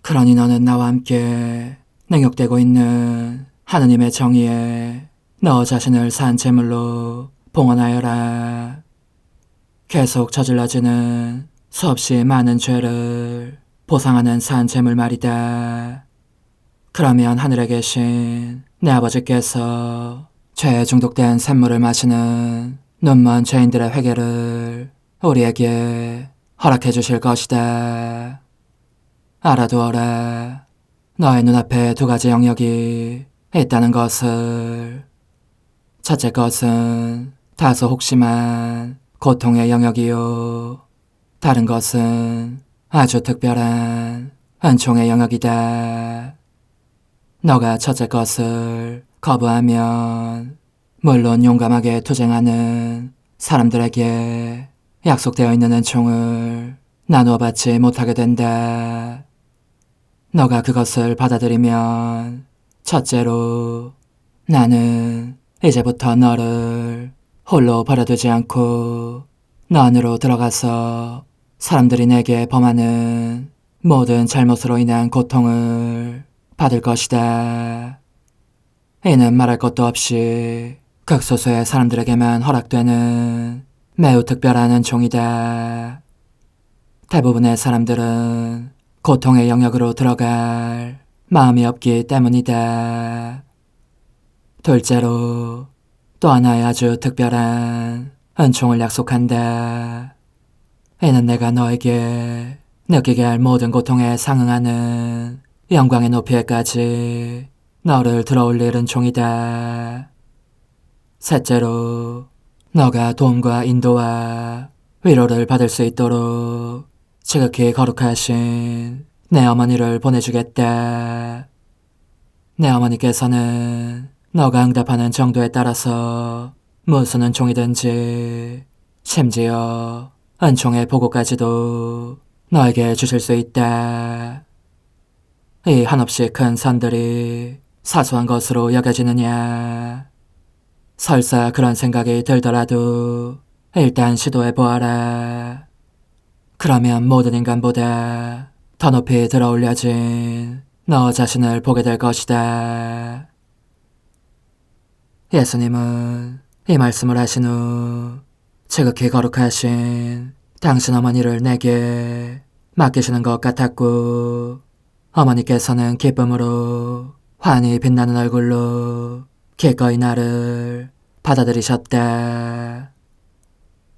그러니 너는 나와 함께 능욕되고 있는 하느님의 정의에 너 자신을 산 제물로 봉헌하여라. 계속 저질러지는 수없이 많은 죄를 보상하는 산 제물 말이다. 그러면 하늘에 계신 내 아버지께서 죄에 중독된 샘물을 마시는 눈먼 죄인들의 회개를 우리에게 허락해 주실 것이다. 알아두어라. 너의 눈앞에 두 가지 영역이 있다는 것을. 첫째 것은 다소 혹심한 고통의 영역이요. 다른 것은 아주 특별한 은총의 영역이다. 너가 첫째 것을 거부하면 물론 용감하게 투쟁하는 사람들에게 약속되어 있는 은총을 나누어 받지 못하게 된다. 너가 그것을 받아들이면 첫째로 나는 이제부터 너를 홀로 버려두지 않고 너 안으로 들어가서 사람들이 내게 범하는 모든 잘못으로 인한 고통을 받을 것이다. 이는 말할 것도 없이 극소수의 사람들에게만 허락되는 매우 특별한 은총이다. 대부분의 사람들은 고통의 영역으로 들어갈 마음이 없기 때문이다. 둘째로 또 하나의 아주 특별한 은총을 약속한다. 이는 내가 너에게 느끼게 할 모든 고통에 상응하는 영광의 높이에까지 너를 들어올릴 은총이다. 셋째로 너가 도움과 인도와 위로를 받을 수 있도록 지극히 거룩하신 내 어머니를 보내주겠다. 내 어머니께서는 너가 응답하는 정도에 따라서 무슨 은총이든지 심지어 은총의 보고까지도 너에게 주실 수 있다. 이 한없이 큰 선들이 사소한 것으로 여겨지느냐? 설사 그런 생각이 들더라도 일단 시도해보아라. 그러면 모든 인간보다 더 높이 들어올려진 너 자신을 보게 될 것이다. 예수님은 이 말씀을 하신 후 지극히 거룩하신 당신 어머니를 내게 맡기시는 것 같았고, 어머니께서는 기쁨으로 환히 빛나는 얼굴로 기꺼이 나를 받아들이셨다.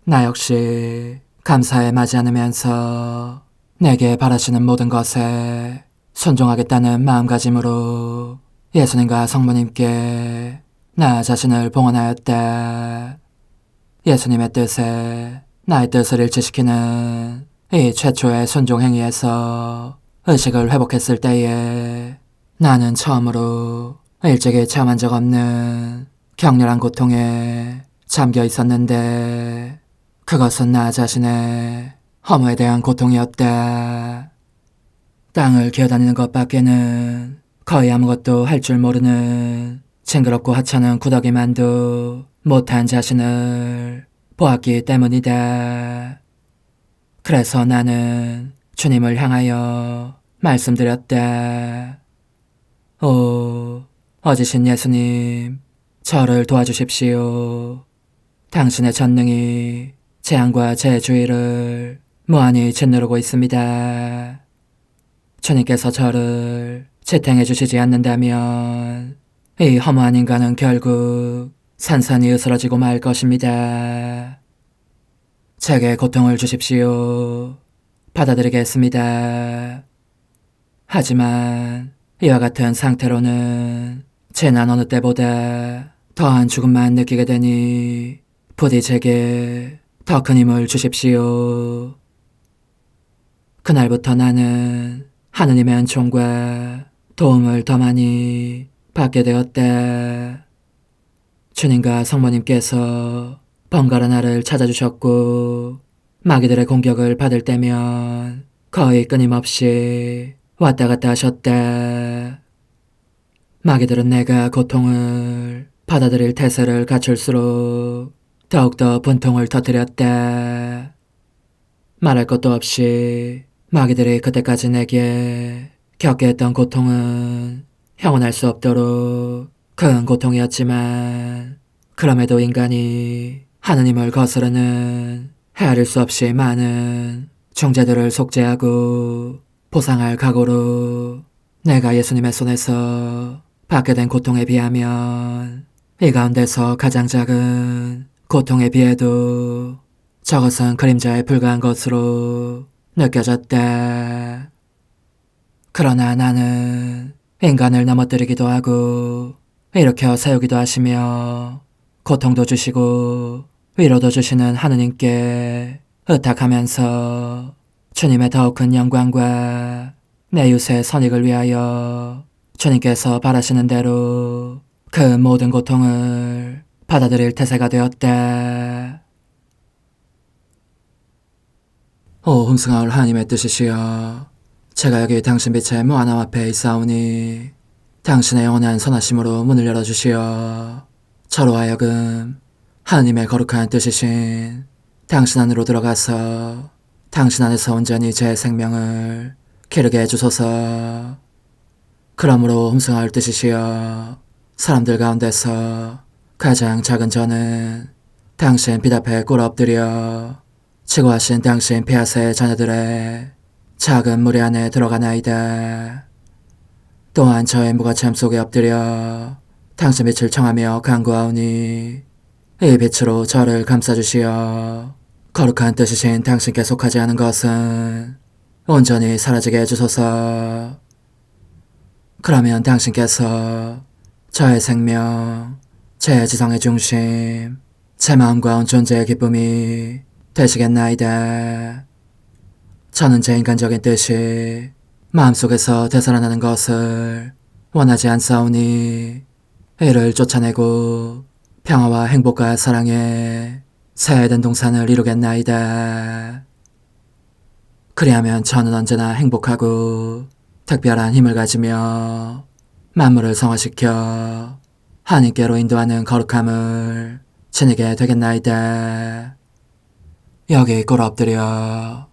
나 역시 감사에 맞지 않으면서 내게 바라시는 모든 것에 순종하겠다는 마음가짐으로 예수님과 성모님께 나 자신을 봉헌하였다. 예수님의 뜻에 나의 뜻을 일치시키는 이 최초의 순종 행위에서 의식을 회복했을 때에 나는 처음으로 일찍이 체험한 적 없는 격렬한 고통에 잠겨 있었는데 그것은 나 자신의 허무에 대한 고통이었다. 땅을 기어다니는 것밖에는 거의 아무것도 할 줄 모르는 징그럽고 하찮은 구더기만도 못한 자신을 보았기 때문이다. 그래서 나는 주님을 향하여 말씀드렸다. 오, 어지신 예수님, 저를 도와주십시오. 당신의 전능이 재앙과 제 주위를 무한히 짓누르고 있습니다. 주님께서 저를 지탱해 주시지 않는다면 이 허무한 인간은 결국 산산이 으스러지고 말 것입니다. 제게 고통을 주십시오. 받아들이겠습니다. 하지만 이와 같은 상태로는 지난 어느 때보다 더한 죽음만 느끼게 되니 부디 제게 더 큰 힘을 주십시오. 그날부터 나는 하느님의 은총과 도움을 더 많이 받게 되었다. 주님과 성모님께서 번갈아 나를 찾아주셨고 마귀들의 공격을 받을 때면 거의 끊임없이 왔다 갔다 하셨다. 마귀들은 내가 고통을 받아들일 태세를 갖출수록 더욱더 분통을 터뜨렸다. 말할 것도 없이 마귀들이 그때까지 내게 겪게 했던 고통은 형언할 수 없도록 큰 고통이었지만 그럼에도 인간이 하느님을 거스르는 헤아릴 수 없이 많은 중재들을 속죄하고 보상할 각오로 내가 예수님의 손에서 받게 된 고통에 비하면 이 가운데서 가장 작은 고통에 비해도 저것은 그림자에 불과한 것으로 느껴졌다. 그러나 나는 인간을 넘어뜨리기도 하고 일으켜 세우기도 하시며 고통도 주시고 위로도 주시는 하느님께 의탁하면서 주님의 더욱 큰 영광과 내 이웃의 선익을 위하여 주님께서 바라시는 대로 그 모든 고통을 받아들일 태세가 되었다. 오 흠승하올 하나님의 뜻이시여, 제가 여기 당신 빛의 무한함 앞에 있사오니 당신의 영원한 선하심으로 문을 열어주시어 저로 하여금 하나님의 거룩한 뜻이신 당신 안으로 들어가서 당신 안에서 온전히 제 생명을 기르게 해주소서. 그러므로 흠승하올 뜻이시여, 사람들 가운데서 가장 작은 저는 당신 빛 앞에 꿇어 엎드려 지고하신 당신 폐하세 자녀들의 작은 무리 안에 들어가나이다. 또한 저의 무거참 속에 엎드려 당신 빛을 청하며 간구하오니 이 빛으로 저를 감싸주시어 거룩한 뜻이신 당신께 속하지 않은 것은 온전히 사라지게 해주소서. 그러면 당신께서 저의 생명, 제 지성의 중심, 제 마음과 온 존재의 기쁨이 되시겠나이다. 저는 제 인간적인 뜻이 마음속에서 되살아나는 것을 원하지 않사오니 이를 쫓아내고 평화와 행복과 사랑의 새 에덴 동산을 이루겠나이다. 그리하면 저는 언제나 행복하고 특별한 힘을 가지며 만물을 성화시켜 하나님께로 인도하는 거룩함을 지니게 되겠나이다. 여기 꿇어 엎드려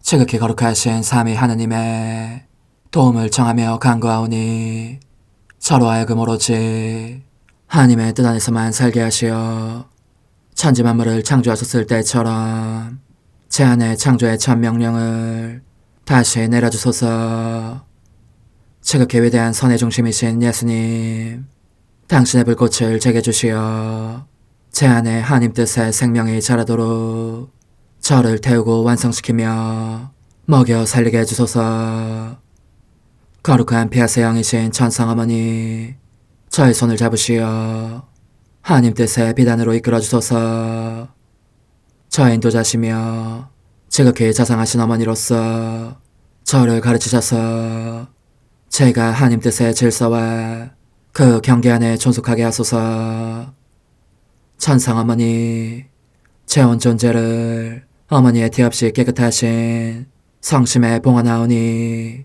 지극히 거룩하신 삼위 하느님의 도움을 청하며 간구하오니 저로 하여금 오로지 하나님의 뜻 안에서만 살게 하시어 천지 만물을 창조하셨을 때처럼 제 안에 창조의 첫 명령을 다시 내려주소서. 지극히 위대한 선의 중심이신 예수님, 당신의 불꽃을 제게 주시어 제 안에 하나님 뜻의 생명이 자라도록 저를 태우고 완성시키며 먹여 살리게 해주소서. 거룩한 피아세 영이신 천상어머니, 저의 손을 잡으시어 하나님 뜻의 비단으로 이끌어주소서. 저 인도자시며 지극히 자상하신 어머니로서 저를 가르치셔서 제가 하나님 뜻의 질서와 그 경계 안에 존속하게 하소서. 천상 어머니, 제 온 존재를 어머니의 티 없이 깨끗하신 성심에 봉헌하오니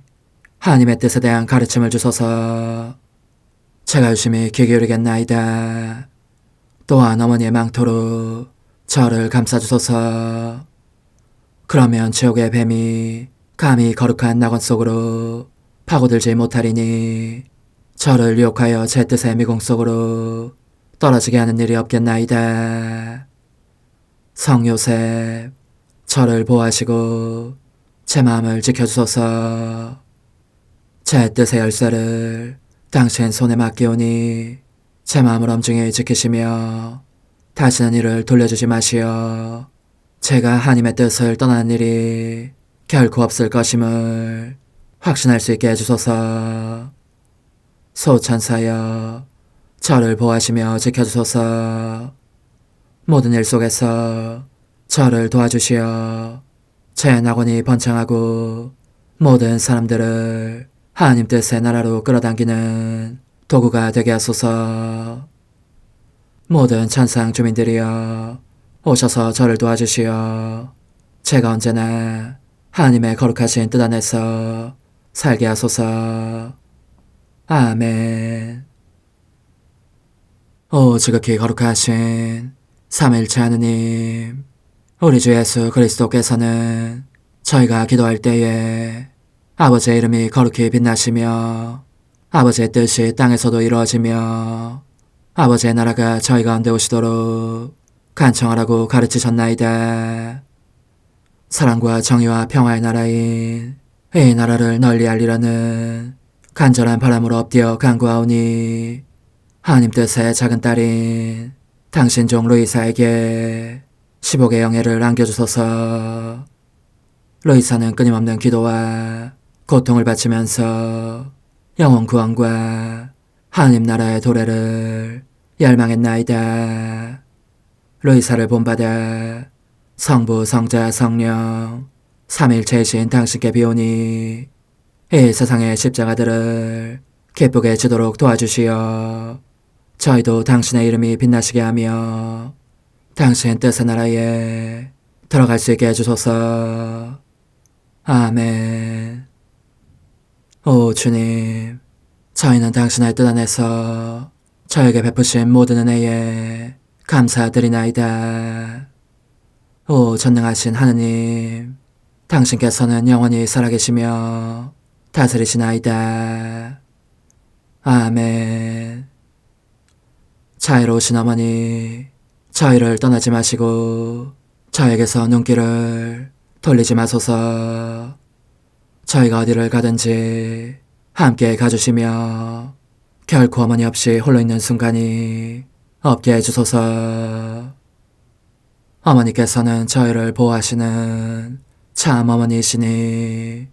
하나님의 뜻에 대한 가르침을 주소서. 제가 열심히 귀 기울이겠나이다. 또한 어머니의 망토로 저를 감싸주소서. 그러면 지옥의 뱀이 감히 거룩한 낙원 속으로 파고들지 못하리니 저를 유혹하여 제 뜻의 미궁 속으로 떨어지게 하는 일이 없겠나이다. 성요셉, 저를 보호하시고 제 마음을 지켜주소서. 제 뜻의 열쇠를 당신 손에 맡기오니 제 마음을 엄중히 지키시며 다시는 이를 돌려주지 마시어 제가 하나님의 뜻을 떠나는 일이 결코 없을 것임을 확신할 수 있게 해주소서. 소천사여, 저를 보호하시며 지켜주소서. 모든 일 속에서 저를 도와주시어 제 낙원이 번창하고 모든 사람들을 하나님 뜻의 나라로 끌어당기는 도구가 되게 하소서. 모든 천상 주민들이여, 오셔서 저를 도와주시어 제가 언제나 하나님의 거룩하신 뜻 안에서 살게 하소서. 아멘. 오 지극히 거룩하신 삼일체 하느님, 우리 주 예수 그리스도께서는 저희가 기도할 때에 아버지의 이름이 거룩히 빛나시며 아버지의 뜻이 땅에서도 이루어지며 아버지의 나라가 저희 가운데 오시도록 간청하라고 가르치셨나이다. 사랑과 정의와 평화의 나라인 이 나라를 널리 알리라는 간절한 바람으로 엎드려 간구하오니 하나님 뜻의 작은 딸인 당신 종 루이사에게 15개 영예를 안겨주소서. 루이사는 끊임없는 기도와 고통을 바치면서 영혼 구원과 하나님 나라의 도래를 열망했나이다. 루이사를 본받아 성부, 성자, 성령 삼일체이신 당신께 비오니 이 세상의 십자가들을 기쁘게 지도록 도와주시어 저희도 당신의 이름이 빛나시게 하며 당신 뜻의 나라에 들어갈 수 있게 해주소서. 아멘. 오 주님, 저희는 당신의 뜻 안에서 저에게 베푸신 모든 은혜에 감사드리나이다. 오 전능하신 하느님, 당신께서는 영원히 살아계시며 다스리시나이다. 아멘. 자애로우신 어머니, 저희를 떠나지 마시고 저에게서 눈길을 돌리지 마소서. 저희가 어디를 가든지 함께 가주시며 결코 어머니 없이 홀로 있는 순간이 없게 해주소서. 어머니께서는 저희를 보호하시는 참 어머니이시니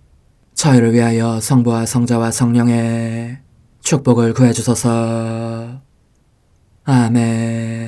저희를 위하여 성부와 성자와 성령의 축복을 구해주소서. 아멘.